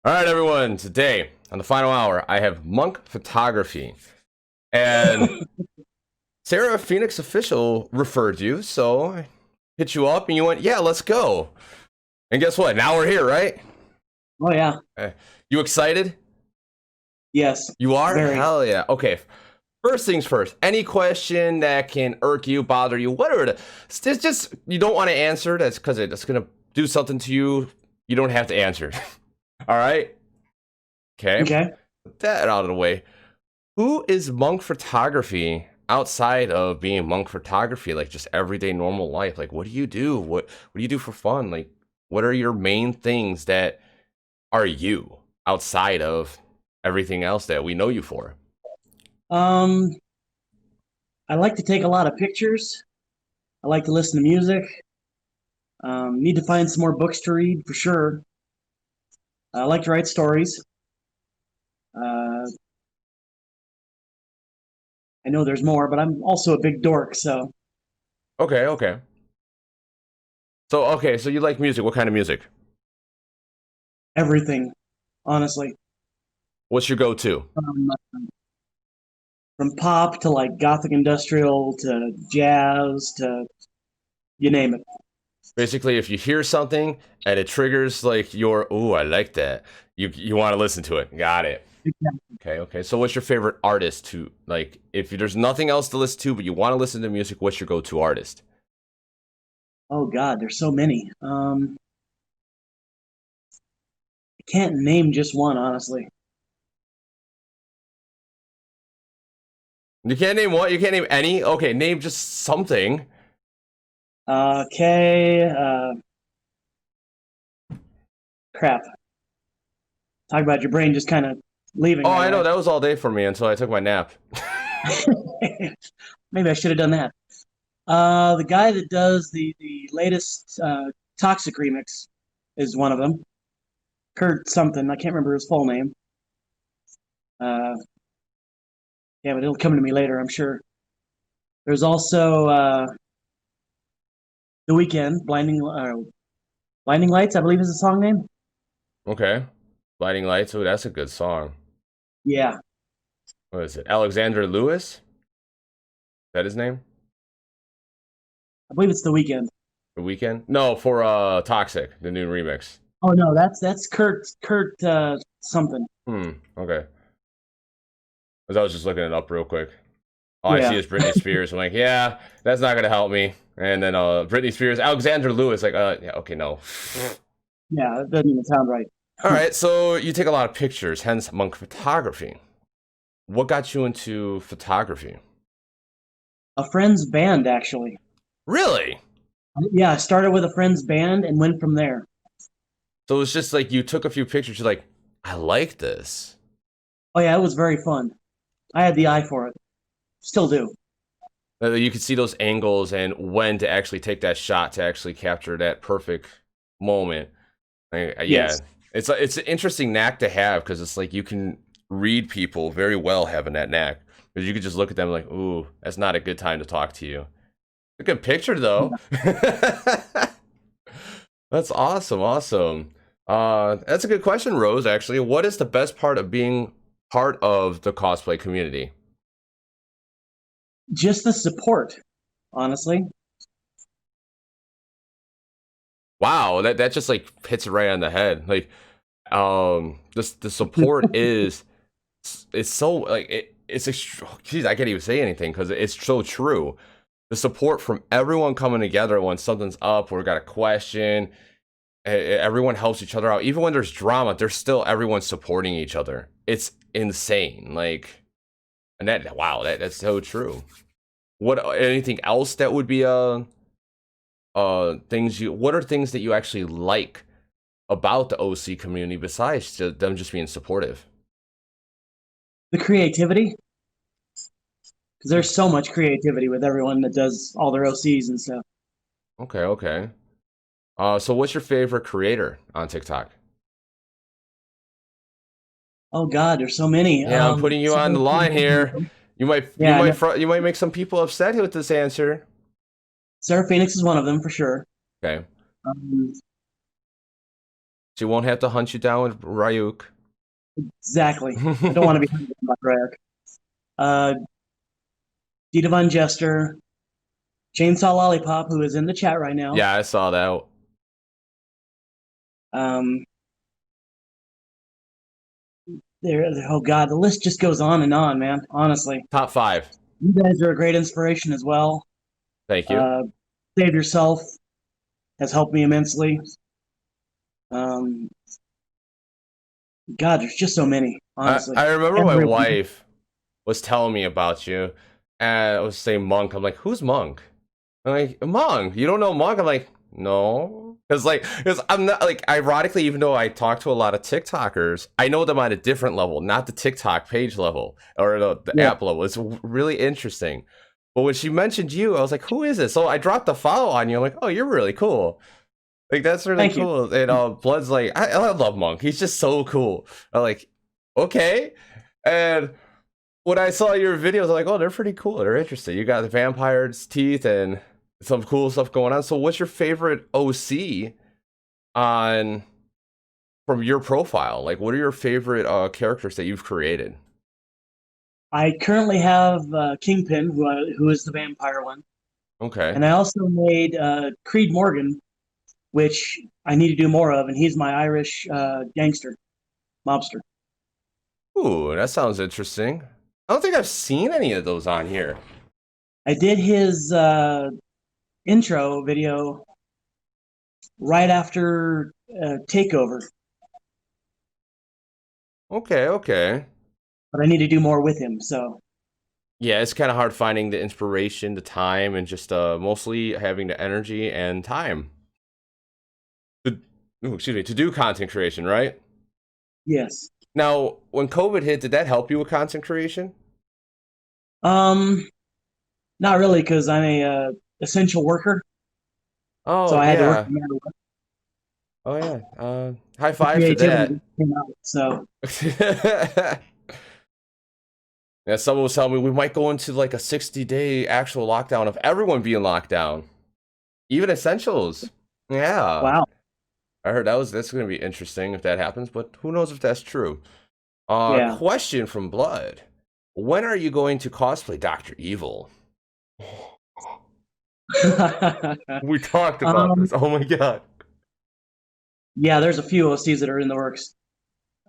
All right, everyone. Today, on the final hour, I have Monk Photography. And Sarah Phoenix Official referred you, so I hit you up and you went, yeah, let's go. And guess what? Now we're here, right? Oh yeah, Uh, You excited? yes, You are? very. Hell yeah. Okay. First things first. Any question that can irk you, bother you, whatever it's just you don't want to answer, that's because it's going to do something to you. You don't have to answer. All right? Okay. Okay. Put that out of the way. Who is Monk Photography outside of being Monk Photography? Like just everyday normal life. Like what do you do? What do you do for fun? Like what are your main things that are you outside of everything else that we know you for? Um, I like to take a lot of pictures. I like to listen to music. Need to find some more books to read for sure. I like to write stories. Uh, I know there's more, but I'm also a big dork, so Okay, okay. So you like music. What kind of music? everything, honestly, What's your go-to? from, from pop to like gothic industrial to jazz to you name it. Basically, if you hear something and it triggers like your, ooh, I like that. You want to listen to it. Got it. Okay, okay. So what's your favorite artist to like if there's nothing else to listen to but you want to listen to music, what's your go-to artist? Oh God, there's so many. I can't name just one, honestly. You can't name what? You can't name any? Okay, name just something. Okay, crap. Talk about your brain just kind of leaving Oh, right I know away. that was all day for me until I took my nap. Maybe I should have done that. The guy that does the latest Toxic remix is one of them. Kurt something. I can't remember his full name. Uh, yeah, but it'll come to me later, I'm sure. There's also The Weekend, Blinding Lights, I believe is the song name. Okay. Blinding Lights. Oh, that's a good song. Yeah, What is it? Alexander Lewis? Is that his name? I believe it's The Weekend. The Weekend? No, for Toxic, the new remix. Oh no, that's Kurt something. Okay. Because I was just looking it up real quick. All I see Yeah, is Britney Spears. I'm like, yeah, that's not gonna help me. And then Britney Spears, Alexander Lewis, like, yeah, okay, no. yeah, that doesn't even sound right. All right, so you take a lot of pictures, hence monk photography. What got you into photography? A friend's band, actually. Really? Yeah, I started with a friend's band and went from there. So it's just like you took a few pictures, you're like, I like this. Oh yeah, it was very fun. I had the eye for it. Still do. You could see those angles and when to actually take that shot to actually capture that perfect moment. Yeah, Yes. it's an interesting knack to have because it's like you can read people very well having that knack because you could just look at them like, ooh, that's not a good time to talk to you. A good picture though. That's awesome, awesome. That's a good question, Rose. Actually, what is the best part of being part of the cosplay community? Just the support, honestly. Wow, that just like hits it right on the head. Like, the support is it's so like it's geez, I can't even say anything because it's so true. The support from everyone coming together when something's up or got a question, everyone helps each other out. Even when there's drama, there's still everyone supporting each other. It's insane. Like, and that wow, that's so true. What anything else that would be things you what are things that you actually like about the OC community besides them just being supportive? The creativity, because there's so much creativity with everyone that does all their OCs and stuff. Okay, okay. So what's your favorite creator on TikTok? Oh God, there's so many. Yeah, I'm putting you on the line here. Yeah, I know. You might make some people upset with this answer. Sarah Phoenix is one of them for sure. Okay. Um, She won't have to hunt you down with Ryuk. Exactly. I don't want to be hunted by Rayek. Uh, Dita Von Jester, Chainsaw Lollipop, who is in the chat right now. Yeah, I saw that. Um, oh God, the list just goes on and on, man. Honestly, Top 5. you guys are a great inspiration as well. Thank you. Save Yourself has helped me immensely. Um, God, there's just so many, honestly. I remember my Everyone. wife was telling me about you, and I was saying Monk. I'm like, who's Monk? I'm like, Monk. You don't know Monk? I'm like, no. Because I'm not, like, ironically, even though I talk to a lot of TikTokers, I know them on a different level, not the TikTok page level or the Yeah. app level. It's really interesting. But when she mentioned you, I was like, who is this? So I dropped the follow on you. I'm like, oh, you're really cool. Like, that's really Thank you. cool. And Blood's like, I love Monk. He's just so cool. I'm like, okay. And when I saw your videos, I'm like, oh, they're pretty cool. They're interesting. You got the vampire's teeth and some cool stuff going on. So what's your favorite OC on from your profile? Like, what are your favorite characters that you've created? I currently have Kingpin, who is the vampire one. Okay. And I also made Creed Morgan, which I need to do more of, and he's my Irish gangster, mobster. Ooh, that sounds interesting. I don't think I've seen any of those on here. I did his intro video right after Takeover, Okay. but I need to do more with him. So Yeah, it's kind of hard finding the inspiration, the time, and just mostly having the energy and time to, to do content creation, right? yes, Now, when COVID hit, did that help you with content creation? not really because I'm a essential worker, so Oh I had to work yeah, no matter what. oh yeah. High The five to creativity that. came out. So Yeah, someone was telling me we might go into like a 60-day actual lockdown of everyone being locked down, even essentials. Yeah, wow, I heard that's going to be interesting if that happens, but who knows if that's true. yeah. Question from Blood: when are you going to cosplay Dr. Evil? We talked about um, this. Oh my god. yeah, there's a few OCs that are in the works.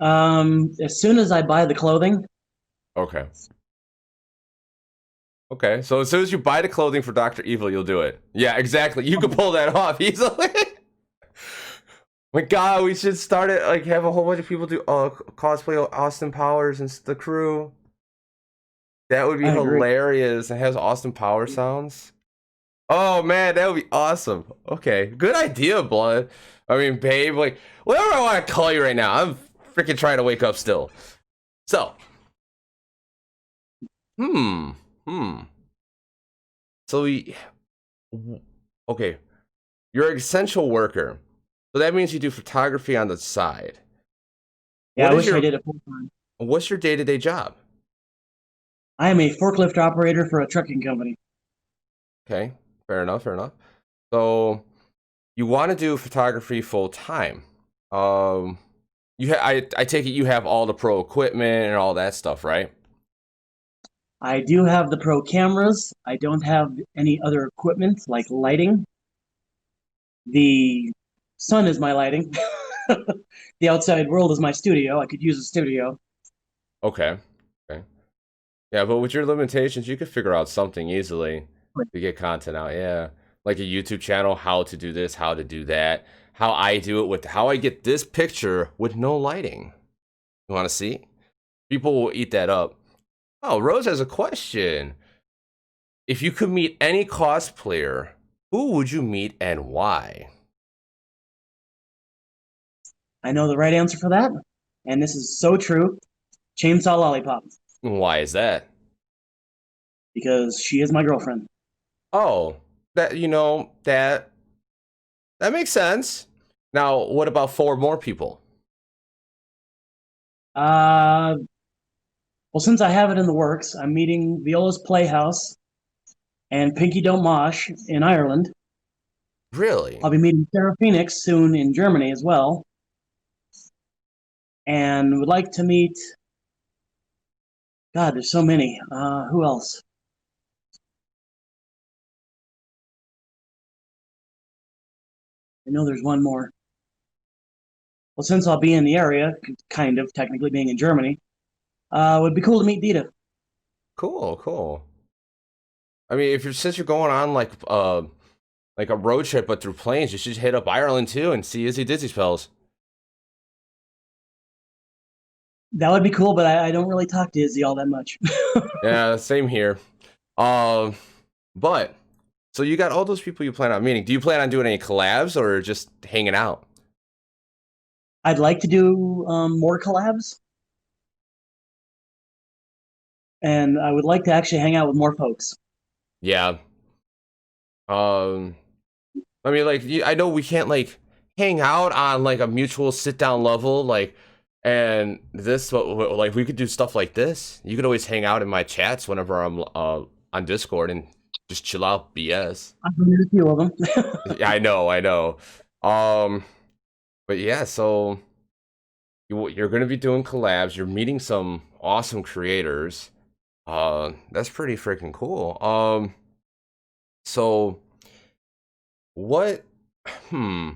As soon as I buy the clothing, Okay. Okay, so as soon as you buy the clothing for Dr. Evil, you'll do it. Yeah, exactly. You could pull that off easily. My God, we should start it, like, have a whole bunch of people do cosplay of Austin Powers and the crew. That would be I agree. hilarious. It has Austin Powers sounds. Oh man, that would be awesome. Okay, good idea, Blood. I mean, babe, like, whatever I want to call you right now. I'm freaking trying to wake up still. So, hmm. So okay, you're an essential worker. So that means you do photography on the side. Yeah, What I is wish I your did it full time. what's your day-to-day job? I am a forklift operator for a trucking company. Okay, fair enough. So you want to do photography full time. I take it you have all the pro equipment and all that stuff, right? I do have the pro cameras. I don't have any other equipment like lighting. The sun is my lighting. The outside world is my studio. I could use a studio. Okay. Okay. Yeah, but with your limitations, you could figure out something easily to get content out. Yeah. Like a YouTube channel, how to do this, how to do that, how I do it with how I get this picture with no lighting. You want to see? People will eat that up. Oh, Rose has a question. If you could meet any cosplayer, who would you meet and why? I know the right answer for that, and this is so true. Chainsaw Lollipop, Why is that? because she is my girlfriend. Oh, that makes sense. Now, what about 4 more people? Uh, well, since I have it in the works, I'm meeting Viola's Playhouse and Pinky Don't Mosh in Ireland. Really? I'll be meeting Sarah Phoenix soon in Germany as well. and would like to meet. God, there's so many. Who else? I know there's one more. Well, since I'll be in the area, kind of technically being in Germany, would be cool to meet Dita. Cool, cool. I mean, if you're since you're going on like a road trip but through planes, you should hit up Ireland too and see Izzy Dizzy spells. That would be cool, but I don't really talk to Izzy all that much. Yeah, same here. Um, but so you got all those people you plan on meeting. Do you plan on doing any collabs or just hanging out? I'd like to do more collabs, and I would like to actually hang out with more folks. Yeah. Um, I mean, like, I know we can't like hang out on like a mutual sit down level, like, and this, like, we could do stuff like this. You could always hang out in my chats whenever I'm on Discord and just chill out BS. I've met a few of them. Yeah, I know, I know. Um, but yeah, so you're gonna be doing collabs. You're meeting some awesome creators. That's pretty freaking cool. So what? Hmm.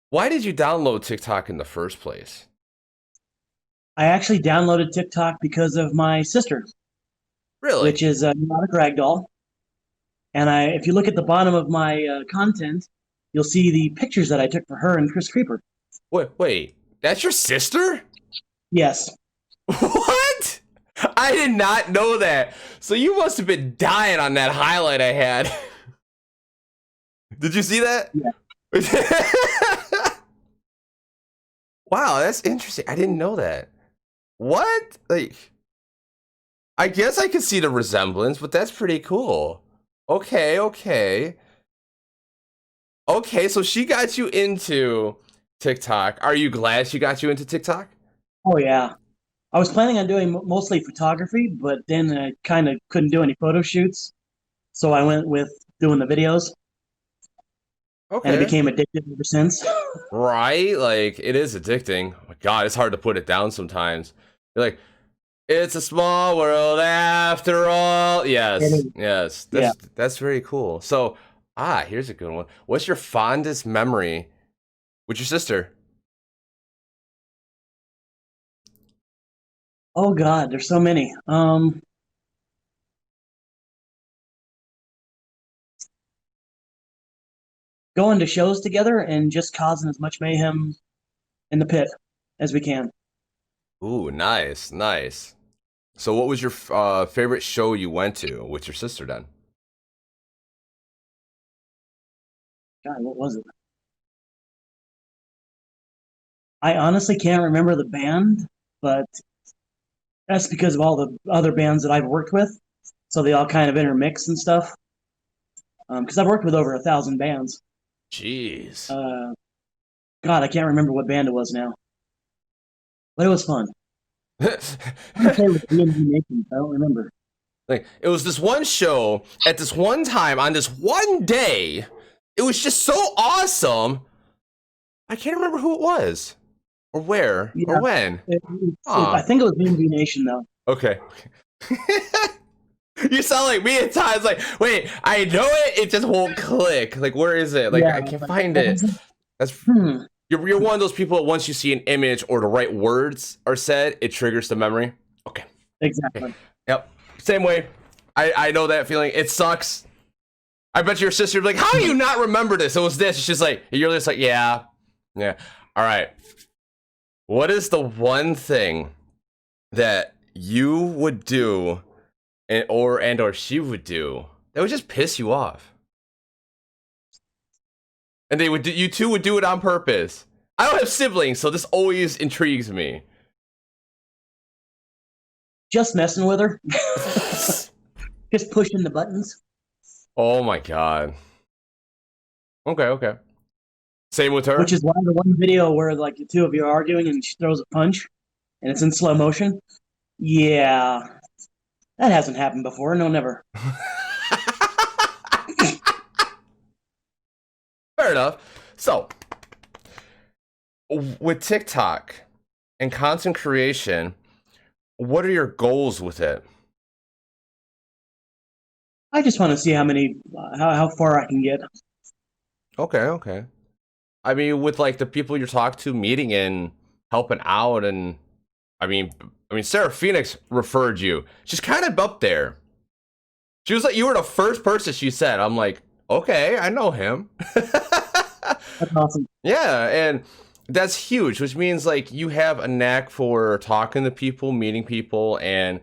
Why did you download TikTok in the first place? I actually downloaded TikTok because of my sister, Really? which is a neurotic ragdoll. And if you look at the bottom of my content, you'll see the pictures that I took for her and Chris Creeper. Wait. That's your sister? Yes. What? I did not know that. So you must have been dying on that highlight I had. Did you see that? Yeah. Wow, that's interesting. I didn't know that. What? Like, I guess I could see the resemblance, but that's pretty cool. Okay. Okay, so she got you into TikTok. Are you glad she got you into TikTok? Oh yeah. I was planning on doing mostly photography, but then I kind of couldn't do any photo shoots, so I went with doing the videos, and it Okay. became addictive ever since. Right? Like, it is addicting. Oh my God, it's hard to put it down sometimes. You're like, it's a small world after all. Yes, yes. Yeah. That's very cool. So, here's a good one. What's your fondest memory with your sister? Oh God, there's so many. Going to shows together and just causing as much mayhem in the pit as we can. Ooh, nice. So, what was your favorite show you went to with your sister then? God, what was it? I honestly can't remember the band, but that's because of all the other bands that I've worked with. So they all kind of intermix and stuff. Because I've worked with over 1,000 bands. Jeez. Uh, God, I can't remember what band it was now, but it was fun. I want to say it was D&D Nation. I don't remember. Like, it was this one show at this one time on this one day. It was just so awesome. I can't remember who it was or where or Yeah, when. I think it was D&D Nation though. Okay. You sound like me at times. Like, wait, I know it. It just won't click. Like, where is it? Like, Yeah, I can't find it. That's hmm. you're one of those people that once you see an image or the right words are said, it triggers the memory. Okay. Exactly. Yep. Same way. I know that feeling. It sucks. I bet your sister's like, how do you not remember this? It was this. She's like, you're just like, yeah. All right. What is the one thing that you would do or she would do that would just piss you off? And you two would do it on purpose. I don't have siblings, so this always intrigues me. Just messing with her. Just pushing the buttons. Oh my God. Okay. Same with her. Which is why the one video where like the two of you are arguing and she throws a punch and it's in slow motion. Yeah, that hasn't happened before. No, never. Fair enough. So, with TikTok, And content creation, what are your goals with it? I just want to see how many, how far I can get. Okay, okay. I mean, with like the people you talk to, meeting and helping out, and I mean, Sarah Phoenix referred you. She's kind of up there. She was like, you were the first person she said. I'm like, okay, I know him. That's awesome. Yeah, and that's huge, which means like you have a knack for talking to people, meeting people, and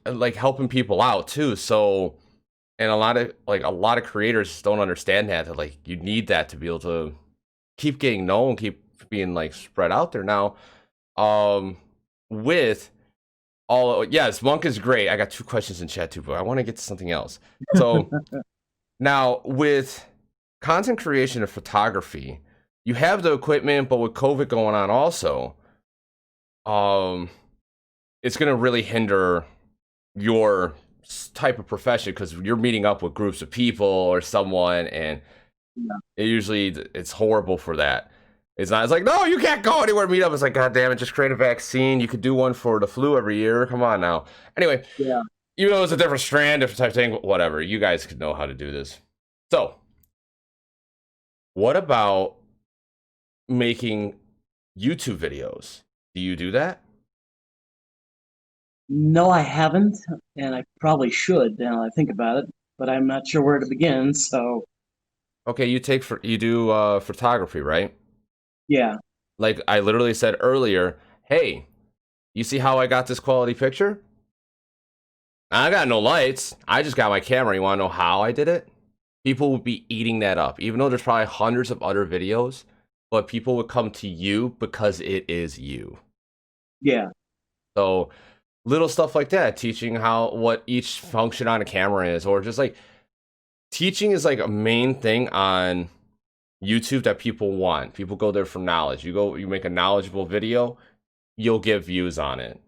like helping people out too. So, and a lot of creators don't understand that like you need that to be able to keep getting known, keep being like spread out there. Now, um, with all yes, Monk is great. I got 2 questions in chat too, but I want to get to something else. So now with content creation and photography, you have the equipment, but with COVID going on also, um, it's gonna really hinder your type of profession because you're meeting up with groups of people or someone, and Yeah. it's horrible for that. It's not. It's like, no, you can't go anywhere. Meet up. It's like, god damn it, just create a vaccine. You could do one for the flu every year. Come on now. Anyway, Yeah. even though it's a different strand, different type of thing, whatever. You guys could know how to do this. So, what about making YouTube videos? Do you do that? No, I haven't, and I probably should now I think about it, but I'm not sure where to begin. So, Okay, you do photography, right? yeah. Like I literally said earlier, hey, you see how I got this quality picture? I got no lights. I just got my camera. You want to know how I did it? People would be eating that up, even though there's probably hundreds of other videos, but people would come to you because it is you. Yeah. So little stuff like that, teaching how what each function on a camera is, or just like teaching is like a main thing on YouTube that people want. People go there for knowledge. You make a knowledgeable video, you'll get views on it.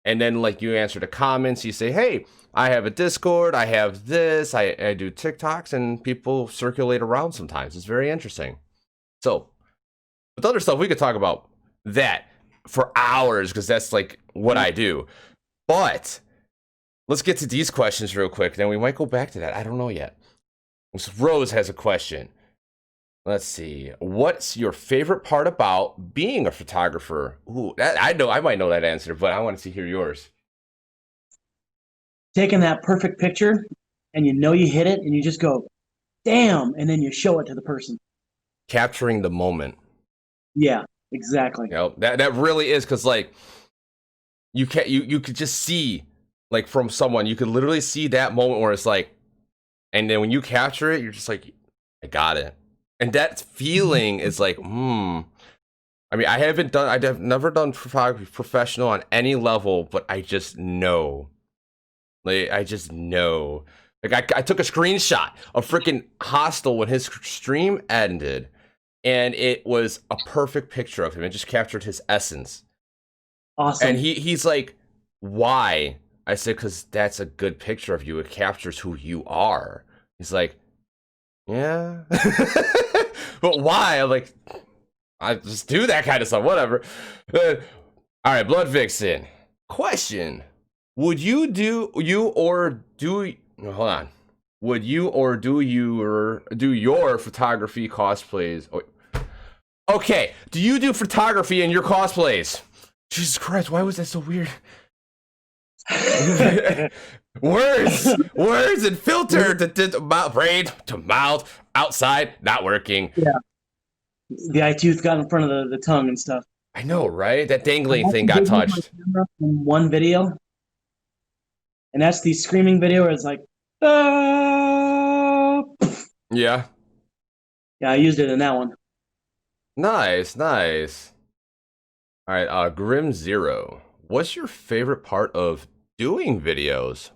And then like you answer the comments, you say, hey, I have a Discord, I have this, I do TikToks, and people circulate around sometimes. It's very interesting. So with other stuff, we could talk about that for hours because that's like what I do. But let's get to these questions real quick. Then we might go back to that. I don't know yet. So Rose has a question. Let's see. What's your favorite part about being a photographer? Ooh, I know. I might know that answer, but I want to hear yours. Taking that perfect picture and you know you hit it and you just go, damn, and then you show it to the person. Capturing the moment. Yeah, exactly. You know, that really is because like you could just see like from someone, you could literally see that moment where it's like, and then when you capture it, you're just like, I got it. And that feeling is like, I mean, I've never done photography professional on any level, but I just know. Like, I just know. Like, I took a screenshot of freaking Hostel when his stream ended, and it was a perfect picture of him. It just captured his essence. Awesome. And he's like, why? I said, because that's a good picture of you. It captures who you are. He's like, yeah. But why? I'm like, I just do that kind of stuff, whatever. All right, Blood Vixen. Question. Would you do hold on. Would you or do your photography cosplays? Okay, do you do photography in your cosplays? Jesus Christ, why was that so weird? words and filter to brain to mouth outside not working. Yeah. The eye tooth got in front of the tongue and stuff. I know, right? That dangling thing got touched. In one video, and that's the screaming video where it's like, ah! Yeah. Yeah, I used it in that one. Nice. All right, Grim Zero. What's your favorite part of doing videos?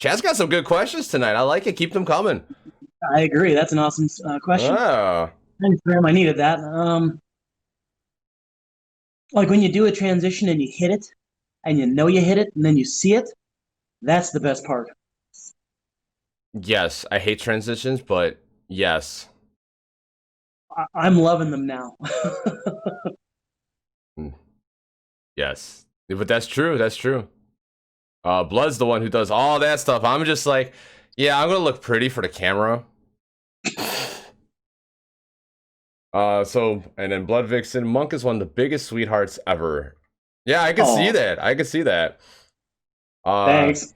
Chad's got some good questions tonight. I like it. Keep them coming. I agree. That's an awesome question. Oh. Thanks, Graham. I needed that. Like when you do a transition and you hit it, and you know you hit it, and then you see it, that's the best part. Yes, I hate transitions, but yes. I'm loving them now. Mm, yes, but that's true. That's true. Blood's the one who does all that stuff. I'm just like, yeah, I'm gonna look pretty for the camera. So and then Blood Vixen Monk is one of the biggest sweethearts ever. Yeah, I can see Oh, that. I can see that. Uh, thanks.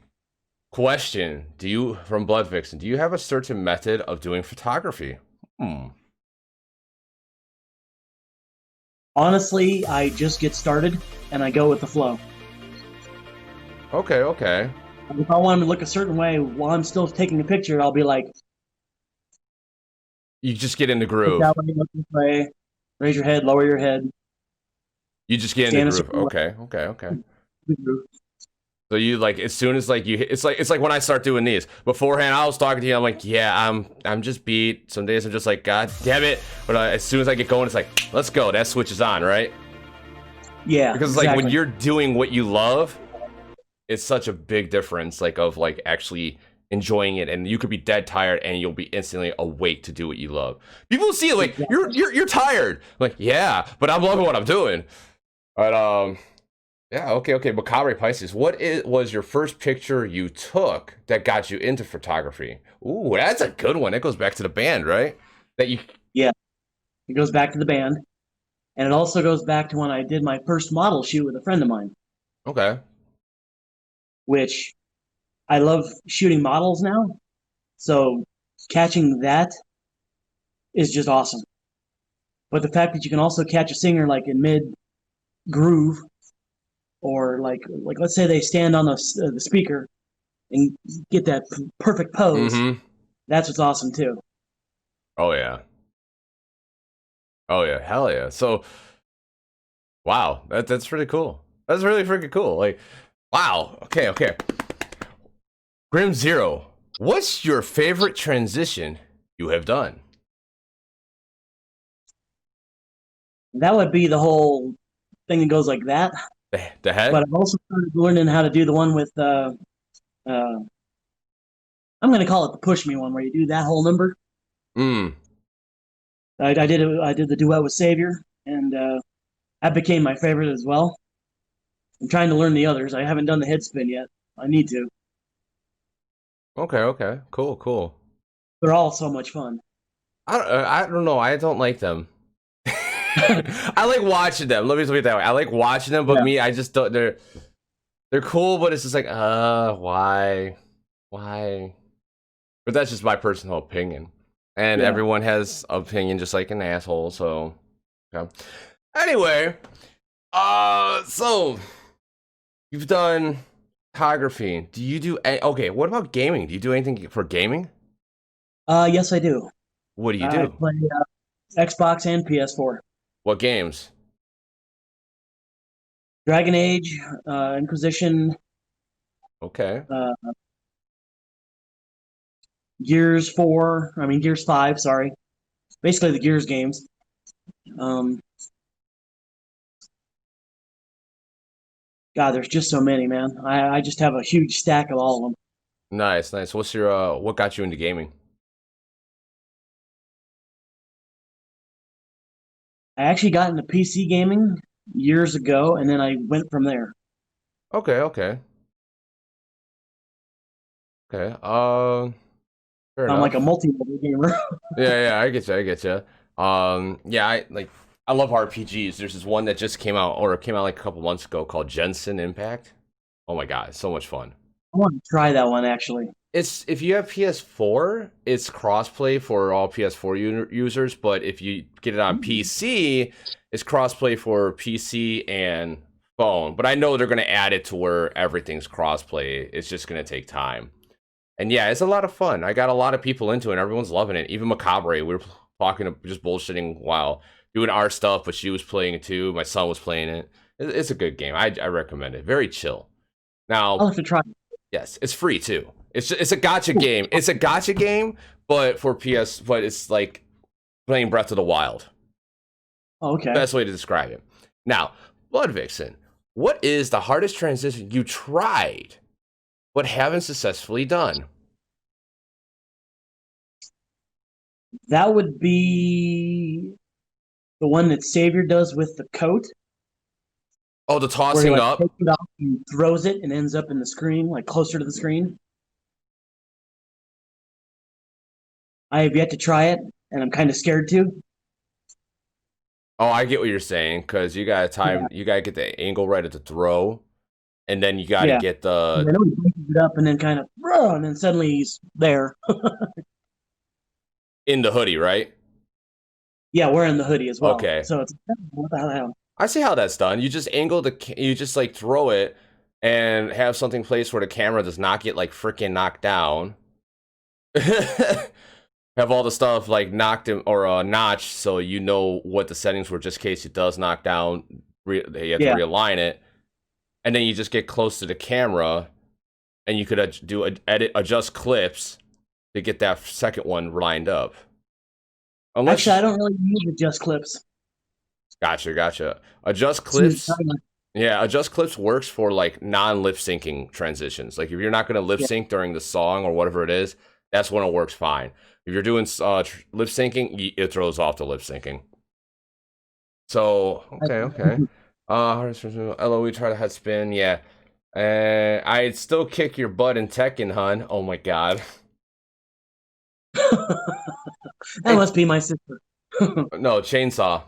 question: Do you from Blood Vixen? Do you have a certain method of doing photography? Hmm. Honestly, I just get started and I go with the flow. Okay. Okay. If I want them to look a certain way while I'm still taking a picture, I'll be like, You just get in the look groove. that way, look this way, raise your head, lower your head, You just get in the stand a groove. certain way. Okay. Okay. Okay. So you like as soon as like you hit, it's like when I start doing these. Beforehand, I was talking to you. I'm like, yeah, I'm just beat. Some days I'm just like, God damn it. But as soon as I get going, it's like, let's go. That switch is on, right? Yeah, Because exactly. like when you're doing what you love, it's such a big difference. Like of like actually enjoying it, and you could be dead tired, and you'll be instantly awake to do what you love. People see it like you're tired. I'm like yeah, but I'm loving what I'm doing. But yeah, okay. Macabre Pisces, was your first picture you took that got you into photography? Ooh, that's a good one. It goes back to the band, right? That you Yeah, it goes back to the band. And it also goes back to when I did my first model shoot with a friend of mine, okay. which I love shooting models now. So catching that is just awesome. But the fact that you can also catch a singer like in mid groove, or like let's say they stand on the speaker and get that perfect pose, Mm-hmm. that's what's awesome too. Oh yeah. Oh yeah. Hell yeah. So wow, that's pretty cool. That's really freaking cool. Like, wow. Okay. Grim Zero, what's your favorite transition you have done? That would be the whole thing that goes like that. The But head? I've also started learning how to do the one with uh, I'm going to call it the push me one, where you do that whole number. Mm. I did it. I did the duet with Savior, and that became my favorite as well. I'm trying to learn the others. I haven't done the head spin yet. I need to. Okay. Cool. They're all so much fun. I don't know. I don't like them. I like watching them. Let me put it that way. I like watching them, but Yeah, me, I just don't. They're cool, but it's just like, why? But that's just my personal opinion, and yeah. everyone has opinion, just like an asshole. So, okay. Anyway, so you've done photography. Do you do? Okay, what about gaming? Do you do anything for gaming? Yes, I do. What do you I do? play Xbox and PS4. What games? Dragon Age, Inquisition, Okay. uh, Gears 4. I mean Gears 5. Sorry, basically the Gears games. Um, God, there's just so many, man. I just have a huge stack of all of them. Nice. What's your what got you into gaming? I actually got into PC gaming years ago, and then I went from there. Okay. Okay. Fair I'm like a enough. multi-level gamer. Yeah, I get you. Yeah, I love RPGs. There's this one that just came out, or it came out like a couple months ago, called Jensen Impact. Oh my god, it's so much fun. I want to try that one actually. It's if you have PS4, it's crossplay for all PS4 users, but if you get it on PC, it's crossplay for PC and phone. But I know they're gonna add it to where everything's crossplay. It's just gonna take time. And yeah, it's a lot of fun. I got a lot of people into it. Everyone's loving it. Even Macabre, we were talking, just bullshitting while doing our stuff, but she was playing it too. My son was playing it. It's a good game. I recommend it. Very chill. I'll Now, have to try. yes, it's free too. It's a gotcha game. It's a gotcha game, but for PS, but it's like playing Breath of the Wild. Oh, okay. Best way to describe it. Now, Blood Vixen, what is the hardest transition you tried but haven't successfully done? That would be the one that Savior does with the coat. Oh, the where he tossing like up. takes it off and throws it and ends up in the screen, like closer to the screen. I have yet to try it, and I'm kind of scared to. Oh, I get what you're saying, because you gotta Yeah, time, you gotta get the angle right at the throw, and then you gotta yeah. get I the know he breaks it up and then kind of, and then suddenly he's there. in the hoodie, right? Yeah, wearing the hoodie as well. Okay, So it's what the hell? I see how that's done. You just angle you just like throw it and have something placed where the camera does not get like freaking knocked down. Have all the stuff like knocked in or notch, so you know what the settings were, just in case it does knock down. You have to Yeah, realign it, and then you just get close to the camera, and you could adjust clips to get that second one lined up. actually, I Unless, don't really use the just clips. gotcha. Adjust See what clips. you're talking about. Yeah, adjust clips works for like non-lip syncing transitions. Like if you're not gonna lip Yeah, sync during the song or whatever it is, that's when it works fine. If you're doing lip syncing, it throws off the lip syncing. So okay. LOE try to head spin, yeah. I'd still kick your butt in Tekken, hun. Oh my god. that must be my sister. No, chainsaw.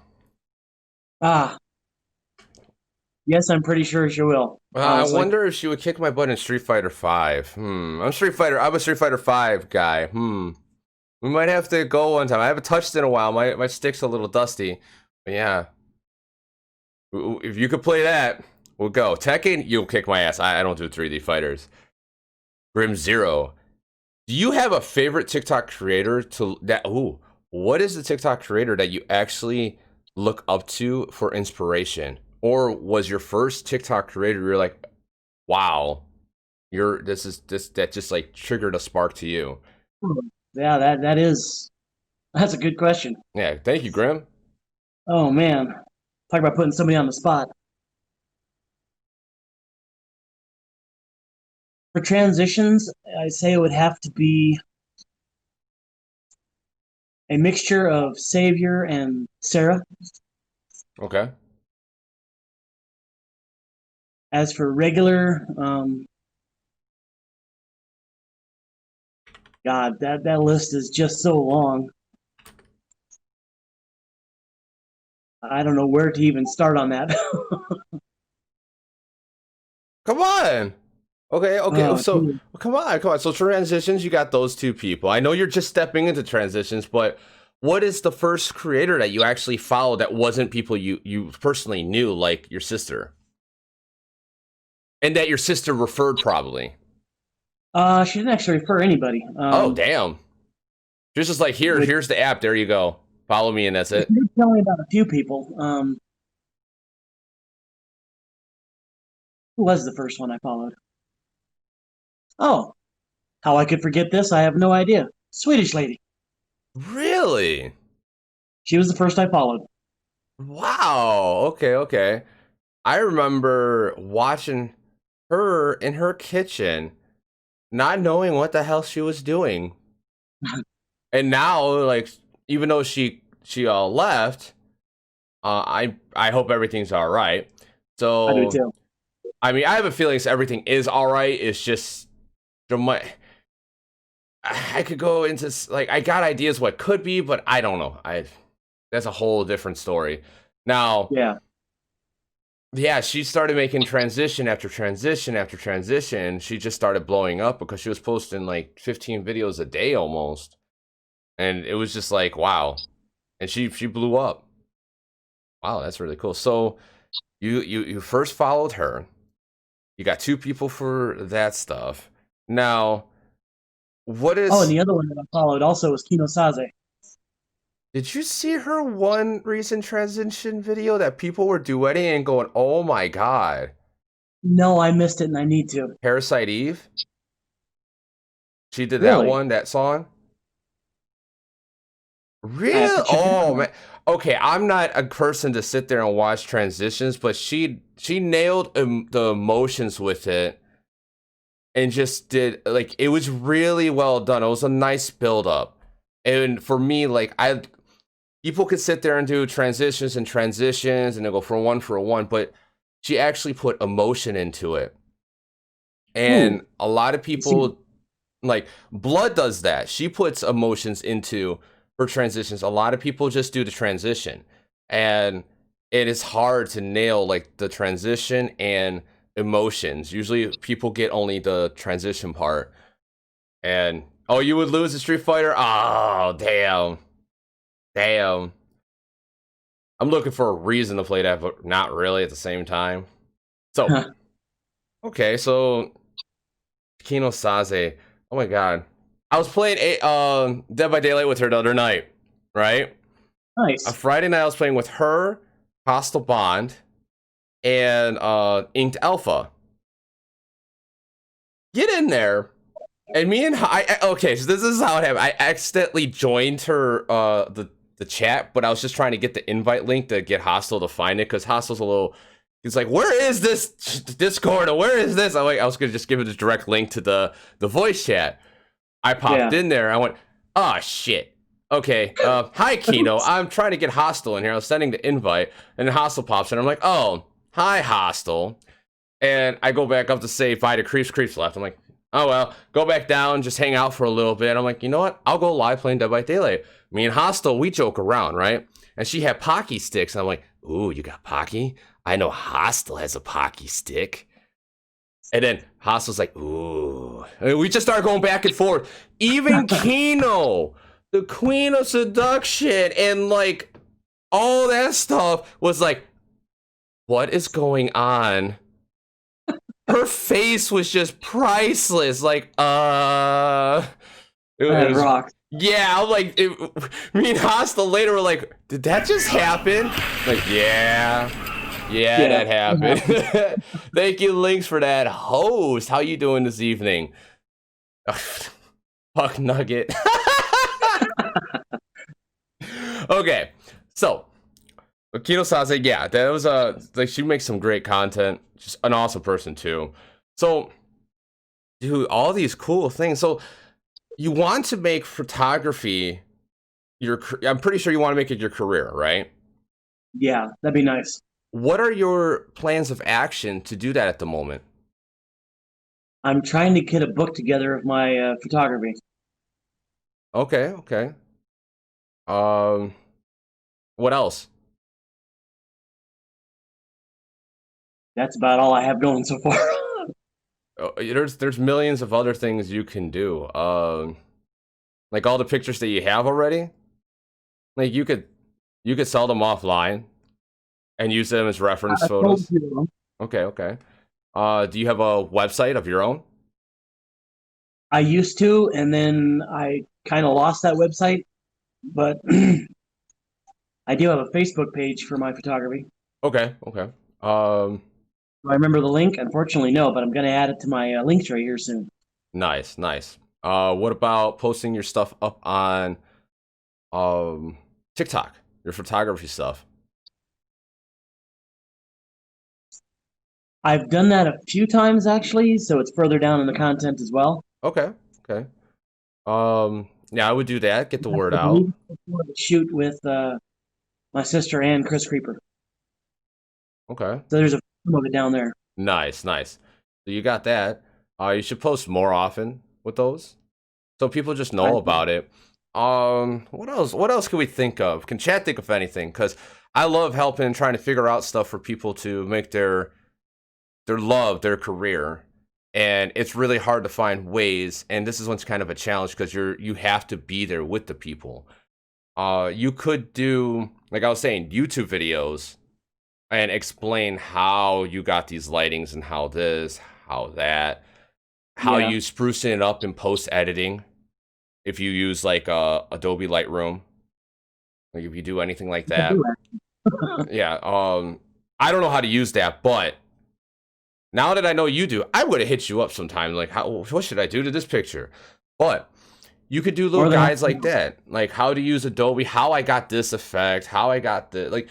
Ah, yes, I'm pretty sure she will. I Honestly, wonder if she would kick my butt in Street Fighter Five. I'm a Street Fighter Five guy. We might have to go one time. I haven't touched in a while. My stick's a little dusty. But yeah. If you could play that, we'll go. Tekken, you'll kick my ass. I don't do 3D fighters. Grim Zero. Do you have a favorite TikTok creator to that? Ooh, what is the TikTok creator that you actually look up to for inspiration? Or was your first TikTok creator you're like, wow, that just like triggered a spark to you? yeah, that's a good question. Yeah, thank you, Grim. Oh man, talk about putting somebody on the spot. For transitions, I say it would have to be a mixture of Savior and Sarah. Okay. As for regular, God, that list is just so long. I don't know where to even start on that. Come on. Okay. Oh, So come on. So transitions, you got those two people. I know you're just stepping into transitions, but what is the first creator that you actually followed that wasn't people you personally knew, like your sister, and that your sister referred probably? she didn't actually refer anybody. Oh damn. She's just like Which here's the app. There you go. Follow me, and that's she it. did tell me about a few people. Who was the first one I followed? Oh, how I could forget this, I have no idea. Swedish lady. Really? She was the first I followed. Wow. Okay. I remember watching her in her kitchen, not knowing what the hell she was doing. And now, like, even though she left, I hope everything's all right. I do So, too. I mean, I have a feeling everything is all right. It's just I could go into like I got ideas what could be, but I don't know. I That's a whole different story. Now, Yeah. yeah, she started making transition after transition after transition. She just started blowing up because she was posting like 15 videos a day almost, and it was just like wow, and she blew up. Wow, that's really cool. So you first followed her. You got two people for that stuff. Now, what Oh, and is? the other one that I followed also was Kino Saze. Did you see her one recent transition video that people were duetting and going, "Oh my god, No, I missed it and I need to. Parasite Eve"? She did that Really? one, that song. I have to Real? check it out Oh now. man. Okay, I'm not a person to sit there and watch transitions, but she nailed the emotions with it and just did like it was really well done. It was a nice build up. And for me, like I people could sit there and do transitions and they go for one, but she actually put emotion into it. Ooh, And a lot of I see. people, like Blood does that. She puts emotions into her transitions. A lot of people just do the transition. And it is hard to nail like the transition and emotions. Usually people get only the transition part. And oh, you would lose a Street Fighter? Oh, damn. Damn. I'm looking for a reason to play that, but not really at the same time. So, Huh, okay, so Kino Saze. Oh my god. I was playing Dead by Daylight with her the other night, right? A nice. Friday night I was playing with her, Hostile Bond, and Inked Alpha. Get in there. And me and okay, so this is how it happened. I accidentally joined her the chat, but I was just trying to get the invite link to get Hostile to find it because Hostile's a little. He's like, "Where is this Discord? Or where is this?" I was gonna just give it a direct link to the voice chat. I popped Yeah. in there. I went, "Oh shit." Okay, hi Kino. I'm trying to get Hostile in here. I was sending the invite, and then Hostile pops in. I'm like, "Oh, hi Hostile." And I go back up to say bye to Creeps left. I'm like, oh well, go back down, just hang out for a little bit. I'm like, you know what? I'll go live playing Dead by Daylight. Me and Hostile, we joke around, right? And she had Pocky sticks. And I'm like, ooh, you got Pocky? I know Hostile has a Pocky stick. And then Hostile's like, ooh. And we just start going back and forth. Even Kino, the queen of seduction, and like all that stuff was like, what is going on? Her face was just priceless. Like, it That was, rocks. yeah. I'm like, me and Hostile later were like, did that just happen? Like, yeah, yeah, Yeah. that happened. Thank you, Links, for that host. How you doing this evening? Fuck Nugget. Okay, so Akito Sase, yeah, that was like she makes some great content. Just an awesome person too. So, dude, all these cool things. So, you want to make photography your? I'm pretty sure you want to make it your career, right? Yeah, that'd be nice. What are your plans of action to do that at the moment? I'm trying to get a book together of my photography. Okay, okay. Um, what else? That's about all I have going so far. There's millions of other things you can do. Like all the pictures that you have already. Like you could sell them offline and use them as reference I told photos. you. Okay, okay. Do you have a website of your own? I used to, and then I kind of lost that website, but I do have a Facebook page for my photography. Okay, okay. Um, Do I remember the link? Unfortunately, no, but I'm going to add it to my links right here soon. nice, nice. What about posting your stuff up on TikTok, your photography stuff? I've done that a few times actually, so it's further down in the content as well. Okay, okay. Yeah, I would do that. Get the I word believe out. it's before the shoot with my sister and Chris Creeper. Okay. So there's a film of it down there. Nice, nice. So you got that. You should post more often with those, so people just I, know about it. What else? What else can we think of? Can chat think of anything? Because I love helping and trying to figure out stuff for people to make their love their career, and it's really hard to find ways. And this is one's kind of a challenge because you have to be there with the people. You could do, like I was saying, YouTube videos and explain how you got these lightings and how this, how that, how yeah, you sprucing it up in post editing. If you use like Adobe Lightroom, like if you do anything like I do that, that. yeah. I don't know how to use that, but now that I know you do, I would have hit you up sometime. Like, what should I do to this picture? But you could do little More than guides like that, like how to use Adobe, how I got this effect, how I got the like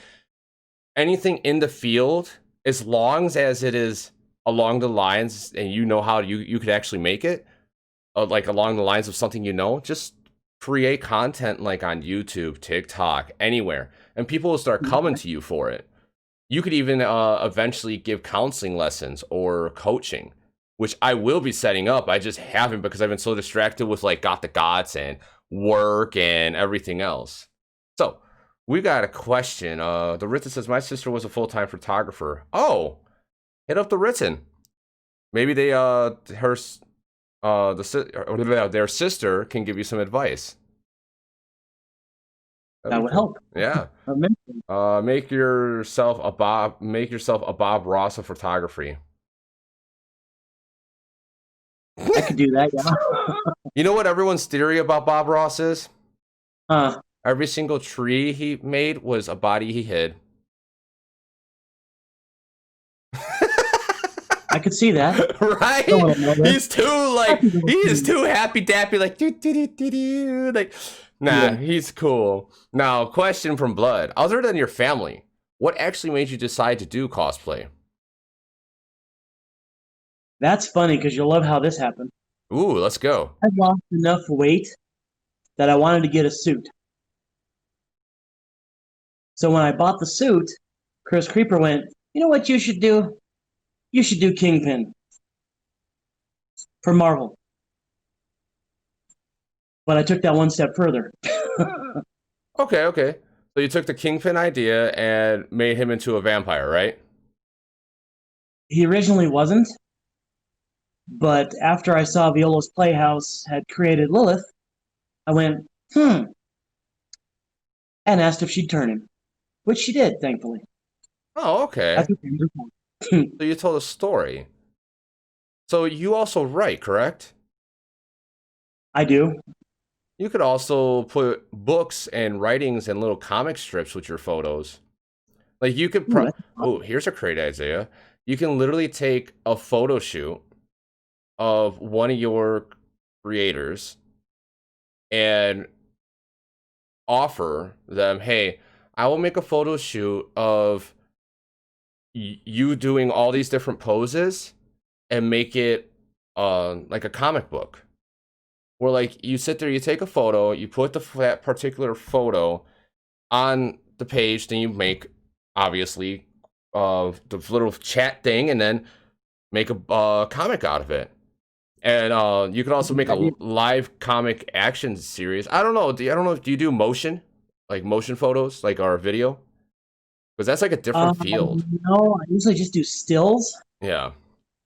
anything in the field, as long as it is along the lines and you know how you could actually make it, like along the lines of something you know, just create content like on YouTube, TikTok, anywhere, and people will start coming to you for it. you could even eventually give counseling lessons or coaching, which I will be setting up. I just haven't because I've been so distracted with like Got the Gots and work and everything else. So we got a question. The Ritz says my sister was a full-time photographer. Oh, hit up the Ritz. Maybe they their sister can give you some advice. That would help. Yeah. Make yourself a Bob Ross of photography. I could do that, yeah. You know what everyone's theory about Bob Ross is? Every single tree he made was a body he hid. I could see that. Right? He's too happy dappy, like do. Like, nah, he's cool. Now, question from Blood. Other than your family, what actually made you decide to do cosplay? That's funny because you'll love how this happened. Ooh, let's go. I lost enough weight that I wanted to get a suit. So when I bought the suit, Chris Creeper went, you know what you should do? You should do Kingpin for Marvel. But I took that one step further. Okay. So you took the Kingpin idea and made him into a vampire, right? He originally wasn't. But after I saw Viola's Playhouse had created Lilith, I went, and asked if she'd turn him, which she did, thankfully. Oh, okay. So you told a story. So you also write, correct? I do. You could also put books and writings and little comic strips with your photos. Like you could here's a great idea. You can literally take a photo shoot of one of your creators and offer them, hey, I will make a photo shoot of you doing all these different poses and make it like a comic book. Where like you sit there, you take a photo, you put that particular photo on the page, then you make obviously the little chat thing, and then make a comic out of it. And you could also make a live comic action series. I don't know. Do you do motion, like motion photos, like our video? Because that's like a different field. No, I usually just do stills. Yeah.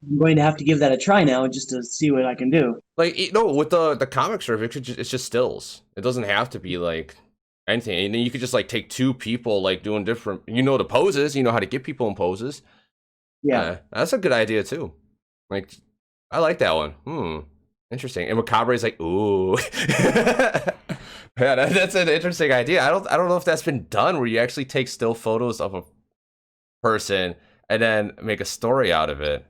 I'm going to have to give that a try now just to see what I can do. Like, no, with the comic strip, it's just stills. It doesn't have to be like anything. And then you could just like take two people like doing different, the poses, you know how to get people in poses. Yeah. That's a good idea too. Like, I like that one. Interesting. And Macabre is like, ooh. Yeah, that's an interesting idea. I don't know if that's been done where you actually take still photos of a person and then make a story out of it.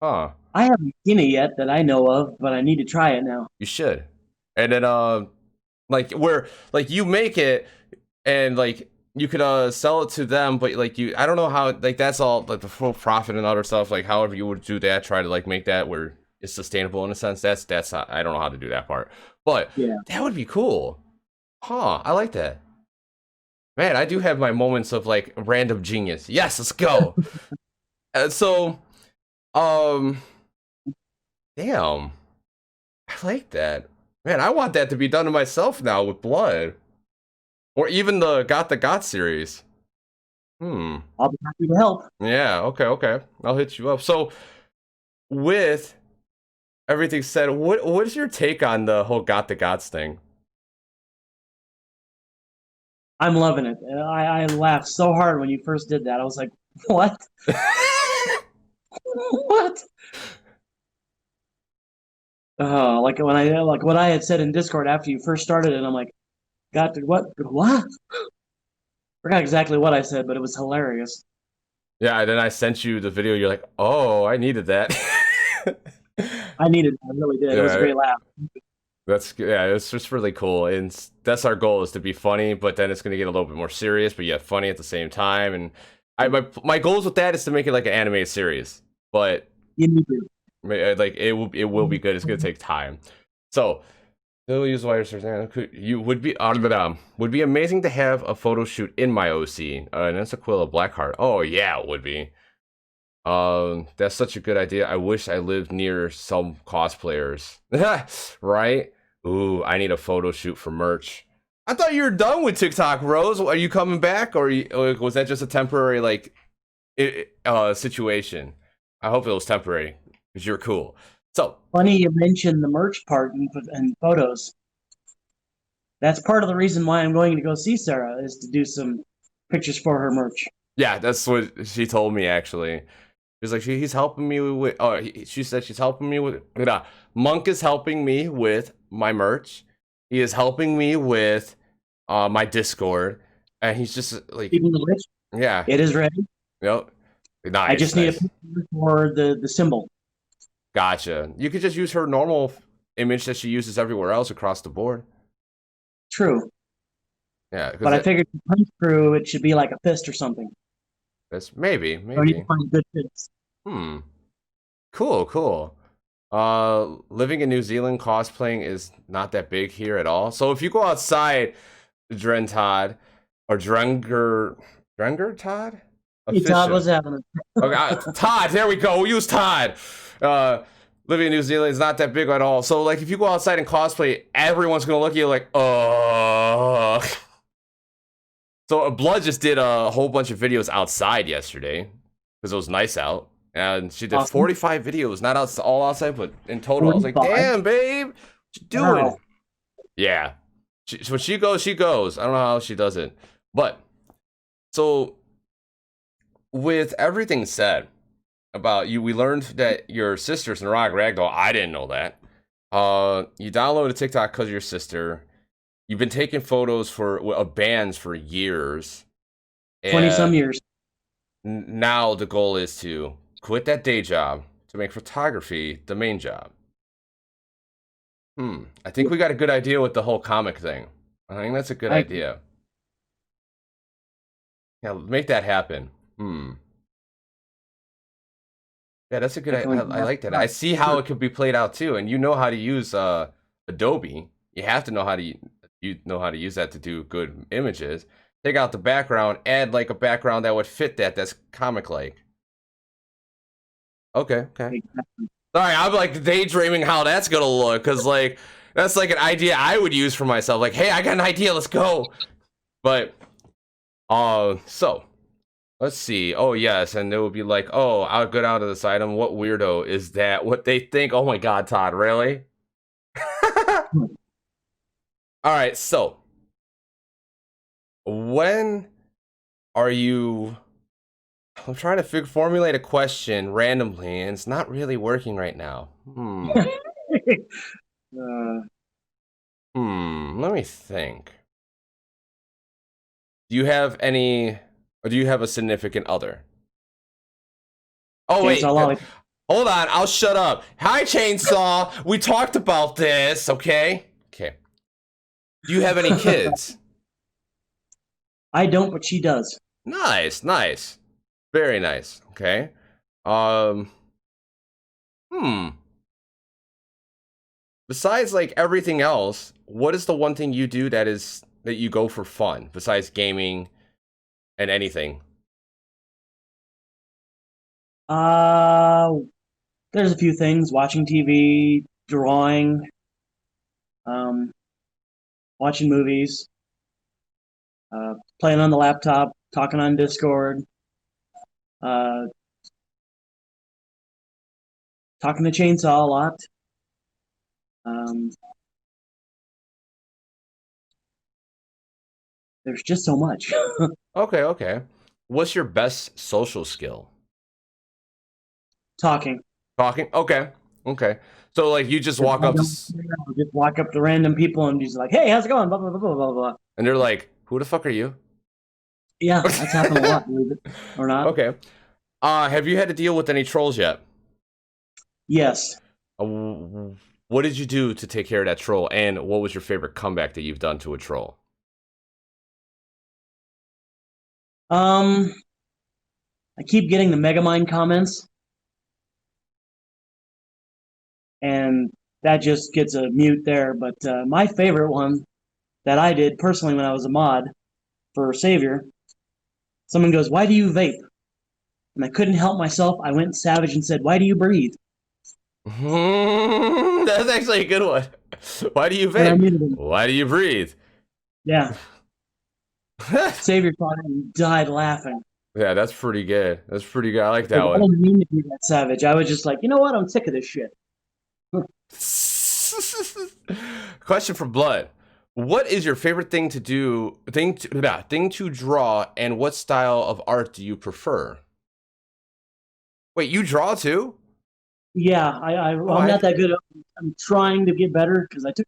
Huh. I haven't seen it yet that I know of, but I need to try it now. You should. And then like where like you make it and like you could sell it to them, but like I don't know how, like that's all like the full profit and other stuff, like however you would do that, try to like make that where it's sustainable in a sense. That's not, I don't know how to do that part. But yeah, that would be cool. Huh, I like that. Man, I do have my moments of like random genius. Yes, let's go. So damn. I like that. Man, I want that to be done to myself now with Blood. Or even the Got the Got series. I'll be happy to help. Yeah, okay. I'll hit you up. So, with everything said, what is your take on the whole Got the Gots thing? I'm loving it. I laughed so hard when you first did that. I was like, what? What? Like when what I had said in Discord after you first started it, I'm like, got to what? Forgot exactly what I said, but it was hilarious. Yeah, and then I sent you the video. You're like, oh, I needed that. I needed it. I really did. Yeah, it was a great laugh. It's just really cool, and that's our goal, is to be funny, but then it's going to get a little bit more serious, but yet funny at the same time. And my goals with that is to make it like an animated series, but you need to. Like it will be good. It's going to take time. So They'll use wires. You would be amazing to have a photo shoot in my OC. An Aquila Blackheart. Oh yeah, it would be. That's such a good idea. I wish I lived near some cosplayers. Right? Ooh, I need a photo shoot for merch. I thought you were done with TikTok, Rose. Are you coming back, or was that just a temporary situation? I hope it was temporary because you're cool. So Funny you mentioned the merch part and photos. That's part of the reason why I'm going to go see Sarah is to do some pictures for her merch. yeah, that's what she told me actually. She's like, he's helping me with. Oh, she said she's helping me with. Monk is helping me with my merch. He is helping me with my Discord, and he's just like, Speaking of which, yeah, it is ready. yep, nice. I just need a picture for the symbol. Gotcha. You could just use her normal image that she uses everywhere else across the board. True. Yeah, but I figured the punch through it should be like a fist or something. That's maybe. So I need to find good fits. Cool. Living in New Zealand, cosplaying is not that big here at all. So if you go outside, Todd, or Drenger Todd? Hey, Todd, what's happening? Okay, Todd, there we go. We'll use Todd. Living in New Zealand is not that big at all. So, like, if you go outside and cosplay, everyone's gonna look at you like, So, Blood just did a whole bunch of videos outside yesterday because it was nice out. And she did 45 videos, not all outside, but in total. I was like, damn, babe, what you doing? Wow. Yeah. When she goes, she goes. I don't know how she does it. But, so, with everything said about you, we learned that your sister's in Rock Ragdoll. I didn't know that. You downloaded TikTok because of your sister. You've been taking photos of bands for years. 20-some years. Now the goal is to quit that day job to make photography the main job. I think we got a good idea with the whole comic thing. I think that's a good idea. Yeah, make that happen. Yeah, that's a good idea. I like that. I see how it could be played out too. And you know how to use Adobe. You have to know how to use that to do good images. Take out the background, add like a background that would fit that's comic like. Okay. Sorry, I'm like daydreaming how that's gonna look, because like that's like an idea I would use for myself. Like, hey, I got an idea, let's go. But so let's see. Oh yes, and it would be like, oh, I'll go down to this item. What weirdo is that? What they think? Oh my god, Todd, really? All right, so when are you? I'm trying to formulate a question randomly, and it's not really working right now. Let me think. Do you have any, or do you have a significant other? Oh, wait. Hold on, I'll shut up. Hi, Chainsaw. We talked about this, okay? Okay. Do you have any kids? I don't, but she does. Nice. Very nice. Okay. Besides like everything else, what is the one thing you do that you go for fun besides gaming and anything? There's a few things: watching TV, drawing, watching movies, playing on the laptop, talking on Discord, talking to Chainsaw a lot. There's just so much. Okay. What's your best social skill? Talking. Okay. So like you just walk up to random people and just like, hey, how's it going? Blah blah blah blah blah. And they're like, who the fuck are you? Yeah, that's happened a lot, believe it or not. Okay. Have you had to deal with any trolls yet? Yes. What did you do to take care of that troll, and what was your favorite comeback that you've done to a troll? I keep getting the Megamind comments, and that just gets a mute there. But my favorite one that I did personally when I was a mod for Savior, someone goes, "Why do you vape?" And I couldn't help myself. I went savage and said, "Why do you breathe?" That's actually a good one. Why do you And I vape? muted him. Why do you breathe? Yeah, Savior thought it and died laughing. Yeah, that's pretty good. That's pretty good. I like Like, that I one. didn't mean to be that savage. I was just like, you know what? I'm sick of this shit. Question for Blood. What is your favorite thing to do, thing to draw, and what style of art do you prefer? Wait, you draw too? Yeah, Oh, I'm not that good. I'm trying to get better because I took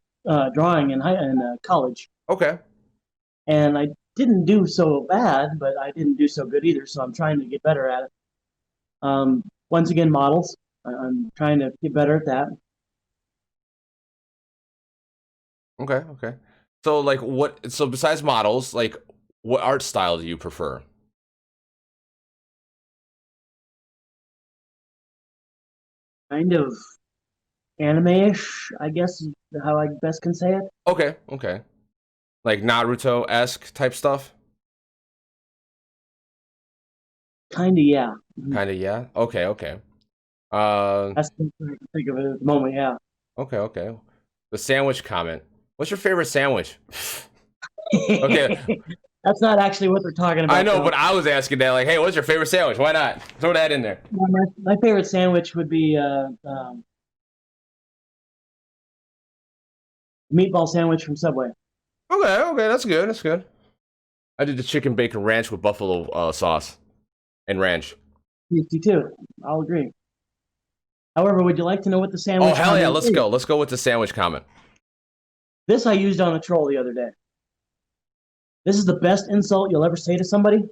drawing in college, okay. and I didn't do so bad, but I didn't do so good either. So I'm trying to get better at it. Once again, models. I'm trying to get better at that. Okay, okay. So like what so besides models, like what art style do you prefer? Kind of anime-ish, I guess, is how I best can say it. Okay, okay. Like Naruto-esque type stuff? Kind of, yeah. Kinda, yeah. Okay, okay. Uh That's the thing I can think of it at the moment. Yeah. okay, okay. The sandwich comment. What's your favorite sandwich? Okay, That's not actually what they're talking I about, know, though. but I was asking that, like, hey, what's your favorite sandwich? Why not? Throw that in there. My favorite sandwich would be meatball sandwich from Subway. Okay, okay, that's good. That's good. I did the chicken bacon ranch with buffalo sauce and ranch. Tasty too. I'll agree. However, would you like to know what the Oh sandwich hell yeah, comment let's is? go. Let's go with the sandwich comment. This I used on a troll the other day. This is the best insult you'll ever say to somebody,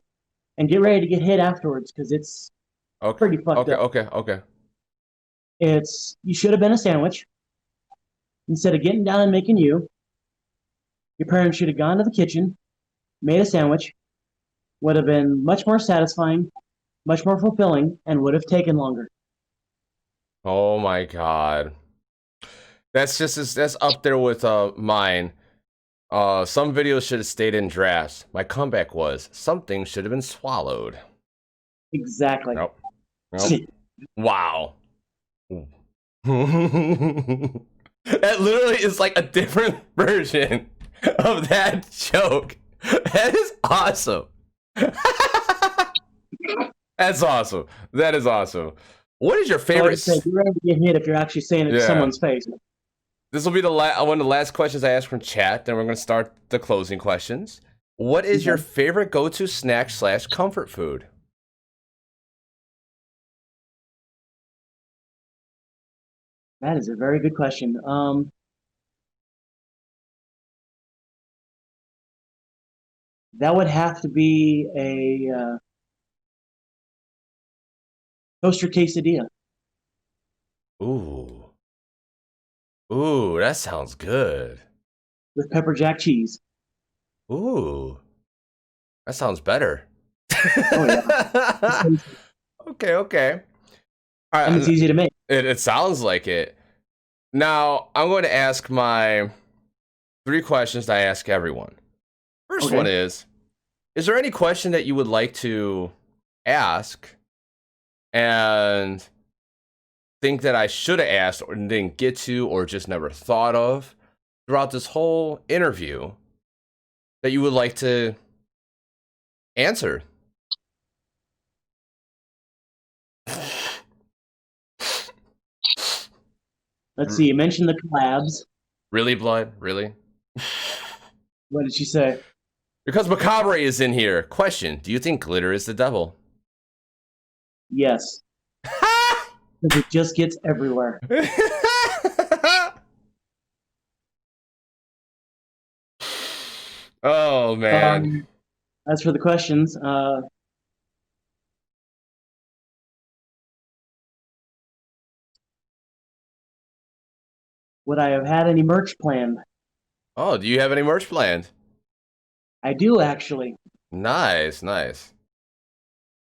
and get ready to get hit afterwards because it's Okay, pretty fucked okay, up. okay, okay. It's you should have been a sandwich instead of getting down and making you. Your parents should have gone to the kitchen, made a sandwich, would have been much more satisfying, much more fulfilling, and would have taken longer. Oh my god. That's up there with mine. Some videos should have stayed in drafts. My comeback was something should have been swallowed. Exactly. Nope. Nope. Wow. That literally is like a different version of that joke. That is awesome. That's awesome. That is awesome. What is your So like I favorite? said, you're ready to get hit if you're actually saying it to Yeah. someone's face. This will be one of the last questions I ask from chat. Then we're going to start the closing questions. What is your favorite go-to snack / comfort food? That is a very good question. That would have to be a toaster quesadilla Ooh. Ooh, that sounds good. with pepper jack cheese. Ooh. That sounds better. Oh yeah, Okay, okay. All and it's right, easy to make. it sounds like it. Now, I'm going to ask my 3 questions that I ask everyone. First one Okay. is there any question that you would like to ask and think that I should have asked or didn't get to or just never thought of throughout this whole interview that you would like to answer? Let's see. You mentioned the collabs. Really, Blood? Really? What did she say? Because Macabre is in here. Question: do you think glitter is the devil? Yes, because it just gets everywhere. Oh man. As for the questions, would I have had any merch planned? Oh, do you have any merch planned? I do actually, Nice, nice.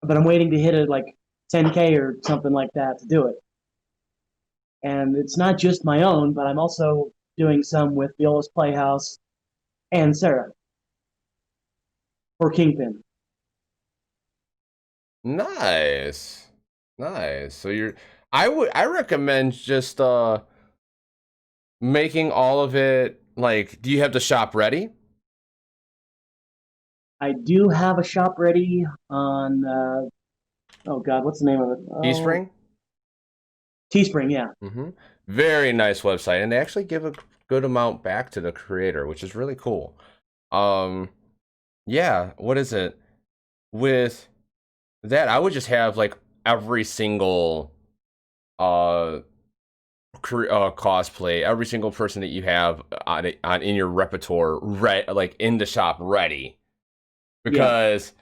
but I'm waiting to hit it like 10K or something like that to do it. and it's not just my own, but I'm also doing some with Viola's Playhouse and Sarah for Kingpin. Nice. Nice. So I recommend just making all of it like, do you have the shop ready? I do have a shop ready on oh God, what's the name of it? Oh, Teespring? Teespring, yeah. Mm-hmm. Very nice website, and they actually give a good amount back to the creator, which is really cool. Um, yeah, what is it? With that, I would just have like every single uh, cosplay, every single person that you have on in your repertoire, like in the shop, ready, Yeah, because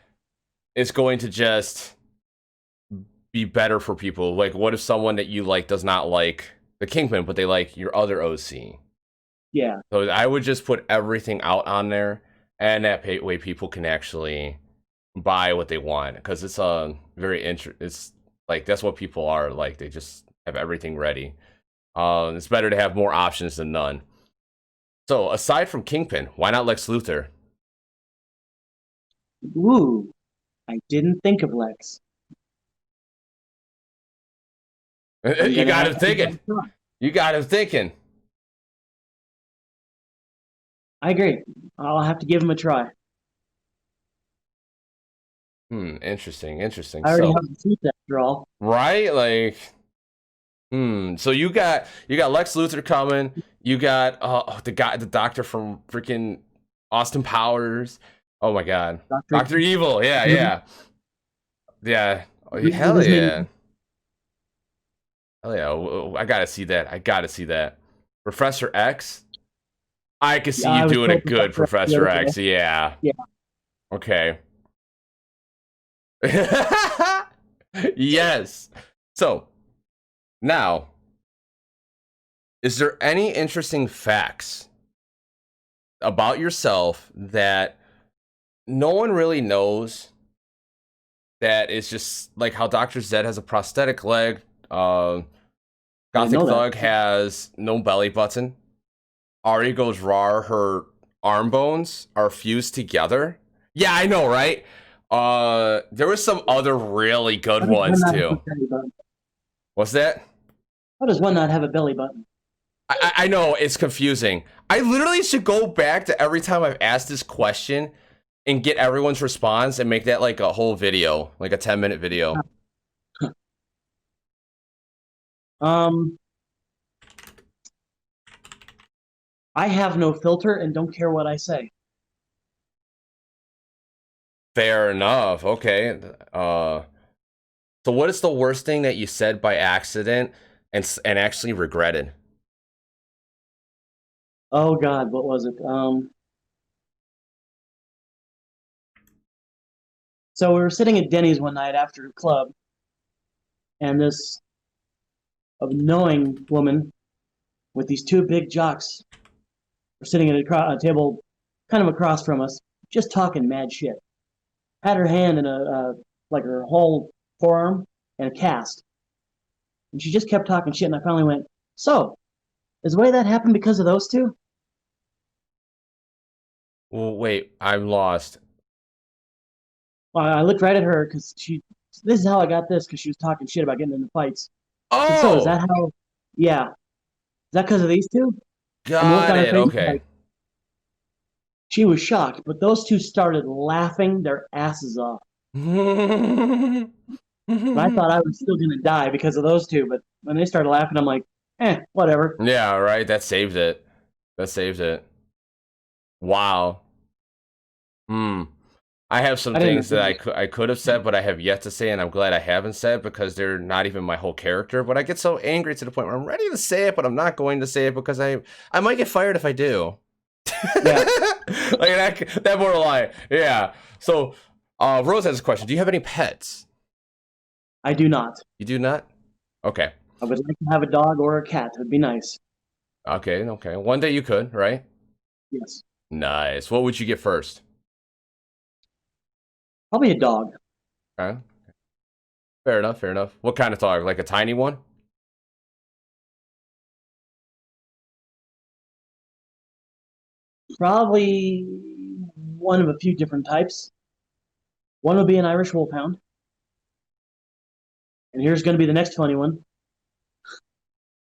it's going to just be better for people. Like, what if someone that you like does not like the Kingpin, but they like your other OC? yeah, So I would just put everything out on there, and that way people can actually buy what they want, because it's very it's like that's what people are like. They just have everything ready. It's better to have more options than none. So aside from Kingpin, why not Lex Luthor? Ooh, I didn't think of Lex. I'm You gonna got have him to give that thinking. a try. You got him thinking. I agree. I'll have to give him a try. Interesting, interesting. I already So have the suit after all. right, like, so you got Lex Luthor coming. You got the doctor from freaking Austin Powers. Oh my God, Doctor, Doctor Evil. Yeah, with yeah, yeah. Oh, hell his name. yeah, hell yeah. I gotta see that. I gotta see that. Professor X. I could see you I was doing a told good Professor X the Professor other day. X. Yeah. Yeah. Okay. Yes. So now, is there any interesting facts about yourself that no one really knows, that is just like how DR.ZED has a prosthetic leg, I didn't Gothic know that. Thug has no belly button, Ari goes raw, her arm bones are fused together? Yeah, I know, right? There was some other really good How does one ones not have a too. belly button? What's that? How does one not have a belly button? I know it's confusing. I literally should go back to every time I've asked this question and get everyone's response and make that like a whole video, like a 10-minute video. Um, I have no filter and don't care what I say. Fair enough. Okay. So what is the worst thing that you said by accident and actually regretted? Oh God, what was it? So we were sitting at Denny's one night after the club, and this knowing woman with these two big jocks were sitting at a table kind of across from us, just talking mad shit. Had her hand in like her whole forearm in a cast, and she just kept talking shit. And I finally went, "So, is the way that happened because of those two?" Well, wait, I'm lost. Well, I looked right at her because she. This is how I got this because she was talking shit about getting into fights. I said, "So is Oh, that how?" Yeah, is that because of these two? And the look got on her it. face, Okay. like she was shocked. But those two started laughing their asses off. And I thought I was still gonna die because of those two. But when they started laughing, I'm like, whatever. Yeah, right. That saved it. That saved it. Wow. Hmm. I have some I didn't. things that I could have said, but I have yet to say, and I'm glad I haven't said because they're not even my whole character. But I get so angry to the point where I'm ready to say it, but I'm not going to say it because I might get fired if I do. Yeah, Like that more lie. Yeah. So Rose has a question. Do you have any pets? I do not. You do not? Okay. I would like to have a dog or a cat. It would be nice. Okay, okay. One day you could, right? Yes, Nice. What would you get first? probably a dog. Okay. Fair enough, fair enough. What kind of dog? Like a tiny one? Probably one of a few different types. One would be an Irish Wolfhound. And here's going to be the next funny one,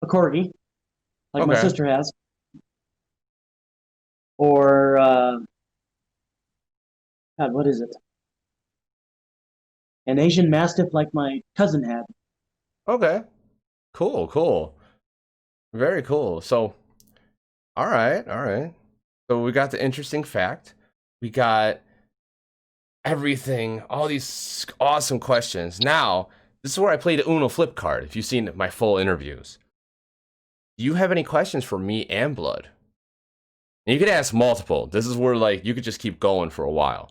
a Corgi, like my Okay. sister has. Or, God, what is it? An Asian Mastiff like my cousin had. Okay. Cool. Cool. Very cool. So, all right. All right. So we got the interesting fact. We got everything. All these awesome questions. Now, this is where I play the Uno flip card. If you've seen my full interviews, do you have any questions for me and Blood? And you could ask multiple. This is where like you could just keep going for a while.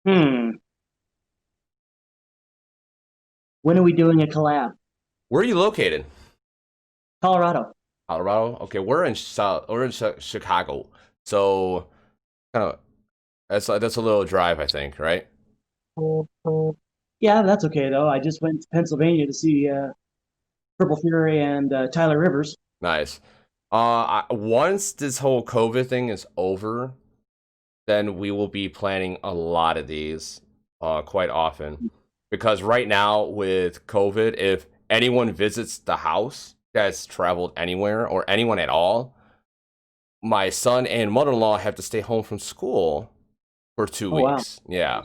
Hmm. When are we doing a collab? Where are you located? Colorado. Colorado. Okay, we're in Chicago, so kind of that's a little drive, I think, right? Yeah, that's okay though. I just went to Pennsylvania to see Purple Fury and Tyler Rivers. Nice. Once this whole COVID thing is over, then we will be planning a lot of these, quite often, because right now with COVID, if anyone visits the house that's traveled anywhere or anyone at all, my son and mother-in-law have to stay home from school for two Oh wow. weeks. Yeah.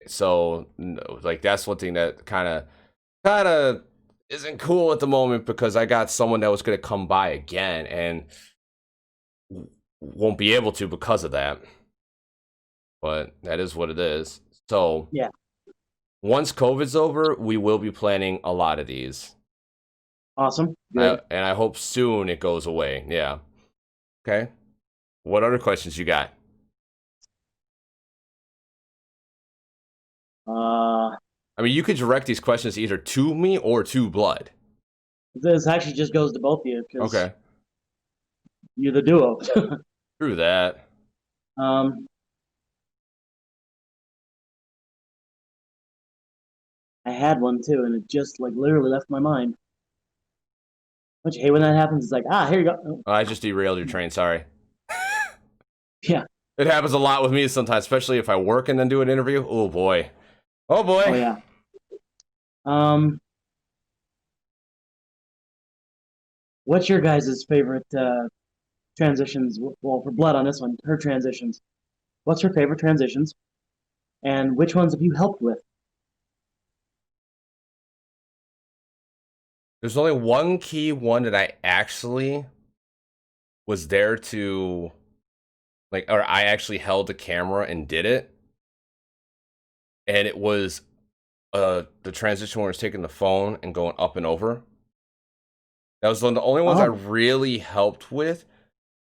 So like that's one thing that kind of isn't cool at the moment because I got someone that was going to come by again and won't be able to because of that. But that is what it is. So Yeah. once COVID's over, we will be planning a lot of these. Awesome. Good. And I hope soon it goes away. Yeah. Okay. What other questions you got? Uh, I mean, you could direct these questions either to me or to Blood. this actually just goes to both of you because Okay. you're the duo. Through that. um, I had one too, and it just like literally left my mind. Don't you hate when that happens? It's like, ah, here you go. Oh, I just derailed your train. Sorry. yeah. It happens a lot with me sometimes, especially if I work and then do an interview. Oh boy. Oh Oh boy. yeah. Um, what's your guys' favorite transitions? Well, for Blood on this one, her transitions. What's her favorite transitions, and which ones have you helped with? There's only one key one that I actually was there to like, or I actually held the camera and did it. And it was the transition where it's taking the phone and going up and over. That was one of the only ones I Oh, really helped with.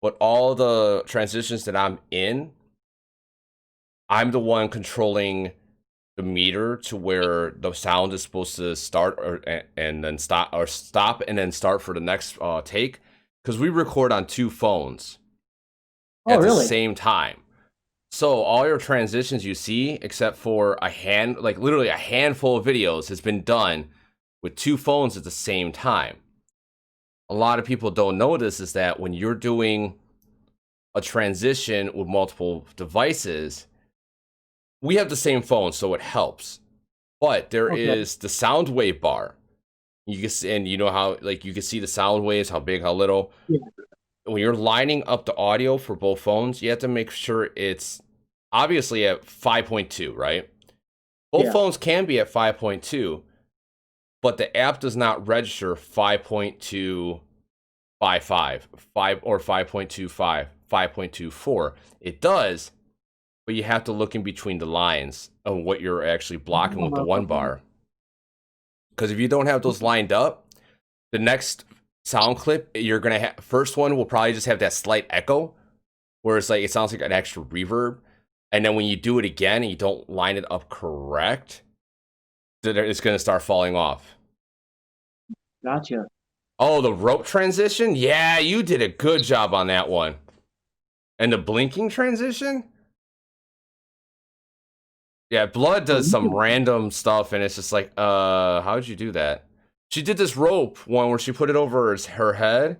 But all the transitions that I'm in, I'm the one controlling the meter to where the sound is supposed to start or and then stop and then start for the next take because we record on two phones oh, at the really? same time. So all your transitions you see, except for like literally a handful of videos, has been done with two phones at the same time. A lot of people don't know this is that when you're doing a transition with multiple devices, we have the same phone, so it helps. But there Okay. is the sound wave bar. You can see, and you know how like you can see the sound waves, how big, how little. Yeah. When you're lining up the audio for both phones, you have to make sure it's obviously at 5.2, right? Both Yeah. phones can be at 5.2, but the app does not register 5.255, 5 or 5.25, 5.24. It does, but you have to look in between the lines of what you're actually blocking with the one Okay. bar. Because if you don't have those lined up, the next sound clip you're gonna have first one will probably just have that slight echo, where it's like it sounds like an extra reverb, and then when you do it again and you don't line it up correct, then it's gonna start falling off. Gotcha. Oh, the rope transition? Yeah, you did a good job on that one. And the blinking transition? Yeah, Blood So does you some can, random stuff, and it's just like, how'd you do that? She did this rope one where she put it over her head,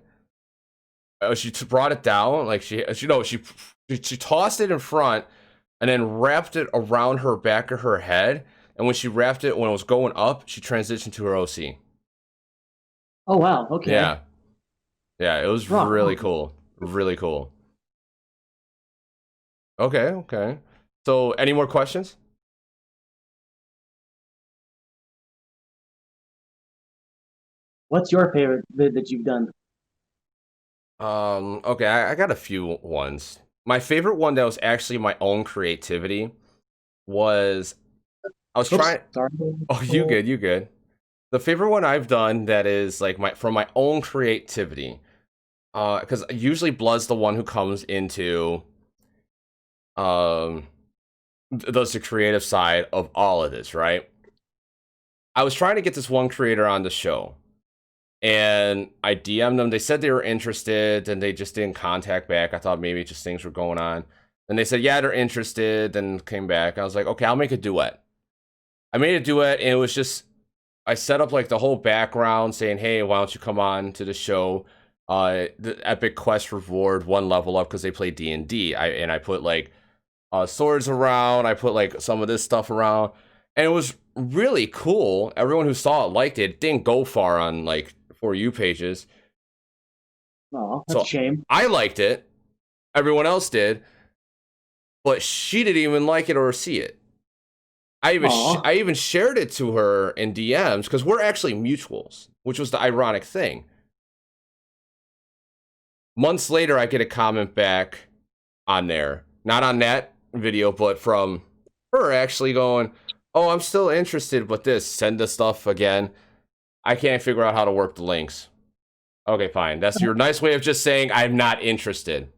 brought it down, like she tossed it in front, and then wrapped it around her back of her head. And when she wrapped it, when it was going up, she transitioned to her OC. Oh wow. Okay. Yeah, yeah, it was Oh, really cool, really cool. Okay, okay. So, any more questions? what's your favorite vid that you've done? Okay, I got a few ones. My favorite one that was actually my own creativity was I was Oops. trying. Sorry. Oh, you good, you good. The favorite one I've done that is like my from my own creativity. Because usually Blood's the one who comes into um does the creative side of all of this, right? I was trying to get this one creator on the show, and I DM'd them. They said they were interested, and they just didn't contact back. I thought maybe just things were going on. And they said, yeah, they're interested, then came back. I was like, okay, I'll make a duet. I made a duet, and it was just I set up like the whole background saying, hey, why don't you come on to the show? The epic quest reward, one level up because they play D&D. I put like swords around. I put like some of this stuff around, and it was really cool. Everyone who saw it liked it. It didn't go far on like For You pages, Oh, that's a so shame. I liked it. Everyone else did, but she didn't even like it or see it. Oh, I even shared it to her in DMs because we're actually mutuals, which was the ironic thing. Months later, I get a comment back on there, not on that video, but from her actually going, "Oh, I'm still interested, but this send the stuff again. I can't figure out how to work the links." Okay, fine. That's your nice way of just saying I'm not interested.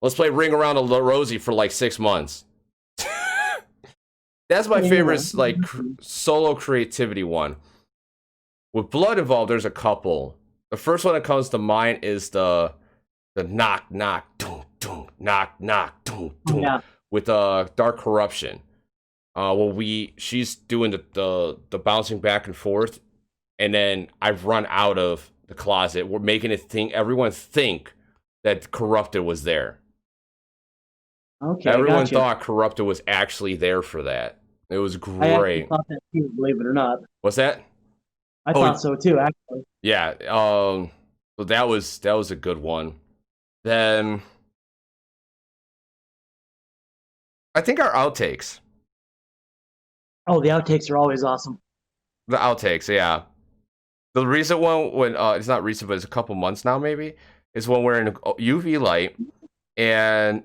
Let's play Ring Around the Rosie for like 6 months. That's my yeah. favorite, like solo creativity one. With Blood involved, there's a couple. The first one that comes to mind is the knock knock doom doom knock knock doom doom Yeah. with Dark Corruption. Well, she's doing the bouncing back and forth, and then I've run out of the closet. We're making it everyone think that Corrupted was there. Okay, I Everyone got you. thought Corrupted was actually there for that. It was I actually great. thought that too, believe it or not. What's that? I Oh thought so too, actually. yeah. So that was a good one. Then I think our outtakes. Oh, the outtakes are always awesome. The outtakes, yeah. The recent one when it's not recent, but it's a couple months now, maybe, is when we're in UV light and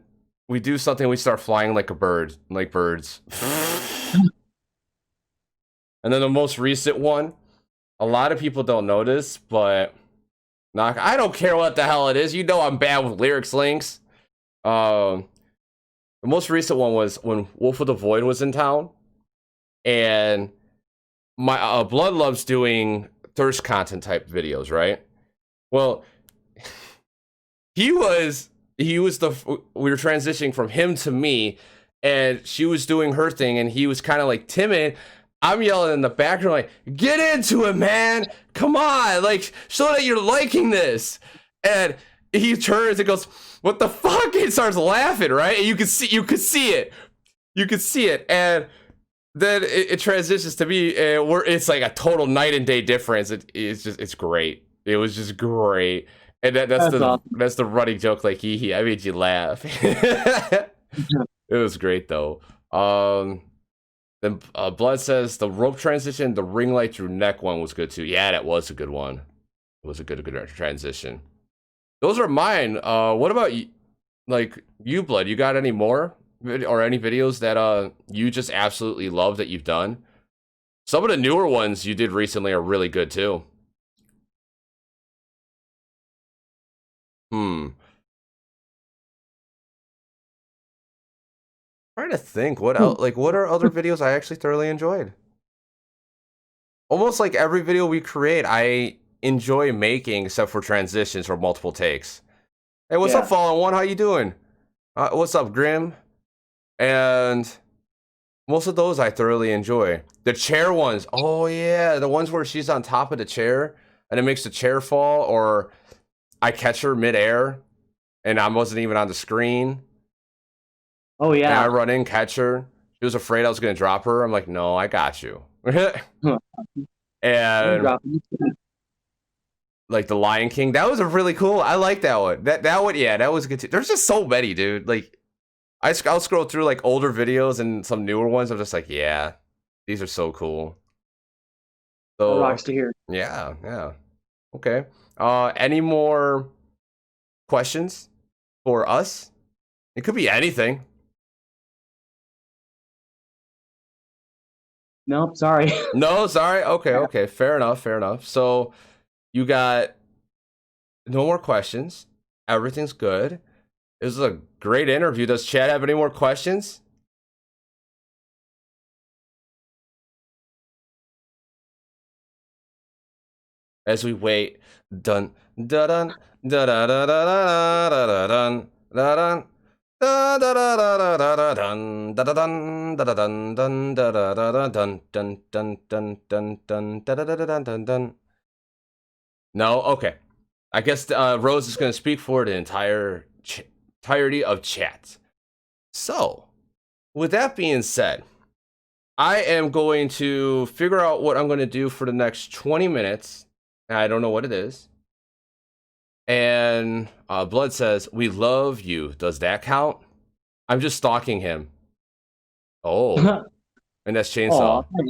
we do something. We start flying like a bird, like birds. And then the most recent one, a lot of people don't notice, but I don't care what the hell it is. You know I'm bad with lyrics links. Um, the most recent one was when Wolf of the Void was in town, and my Blood loves doing thirst content type videos, right? Well, he was the we were transitioning from him to me, and she was doing her thing, and he was kind of like timid. I'm yelling in the background like, "Get into it, man! Come on! Like, show that you're liking this." And he turns and goes, "What the fuck?" He starts laughing, right? And you could see it, and then it transitions to me, and it's like a total night and day difference. It's great. It was just great, and That's awesome. that's the running joke. Like I made you laugh. It was great though. Then Blood says the rope transition, the ring light through neck one was good too. Yeah, that was a good one. It was a good transition. Those are mine. What about you? Like you, Blood? You got any more or any videos that you just absolutely love that you've done? Some of the newer ones you did recently are really good too. Hmm. Trying to think what Hmm. else, like what are other videos I actually thoroughly enjoyed? Almost like every video we create, I enjoy making, except for transitions or multiple takes. Hey, what's up, Yeah. Fallen One? How you doing? What's up, Grim? And most of those I thoroughly enjoy. The chair ones, oh yeah, the ones where she's on top of the chair and it makes the chair fall, or I catch her midair, and I wasn't even on the screen. Oh And I yeah. run in, catch her. She was afraid I was gonna drop her. I'm like, no, I got you. You And dropped it. like the Lion King, that was a really cool. I like that one. That one, yeah, that was good too. There's just so many, dude. Like I'll scroll through like older videos and some newer ones. I'm just like, yeah, these are so cool. That So rocks to hear. yeah, yeah. Okay. Any more questions for us? It could be anything. Nope, sorry. No, sorry. Okay, okay. Fair enough. Fair enough. So you got no more questions. Everything's good. This is a great interview. Does Chad have any more questions? As we wait, dun da dun da da da da da da dun da dun da da da da da da dun da da dun da da dun dun da da da da dun dun dun dun dun dun da da da da dun dun dun. No, okay. I guess Rose is going to speak for the entirety of chat. So, with that being said, I am going to figure out what I'm going to do for the next 20 minutes. I don't know what it is. And Blood says, "We love you. Does that count?" I'm just stalking him. Oh, and that's Chainsaw. Aw,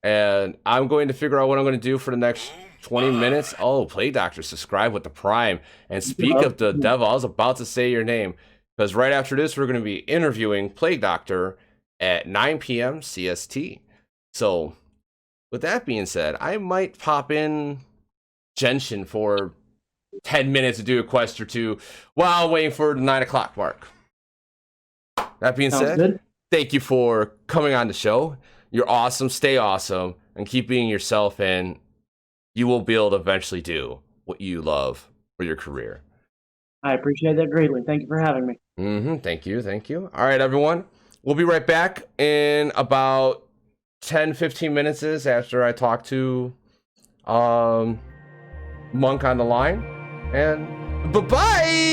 And I'm going to figure out what I'm going to do for the next 20 minutes. Oh, Play Doctor, subscribe with the Prime. And speak of the devil, I was about to say your name. Because right after this, we're going to be interviewing Plague Doctor at 9 p.m. CST. So, with that being said, I might pop in Genshin for 10 minutes to do a quest or two while waiting for the 9 o'clock mark. That being sounds said, good. thank you for coming on the show. You're awesome. Stay awesome. And keep being yourself, and you will be able to eventually do what you love for your career. I appreciate that greatly. Thank you for having me. Thank you. Thank you. All right, everyone. We'll be right back in about 10-15 minutes after I talk to Monk on the line. And bye-bye!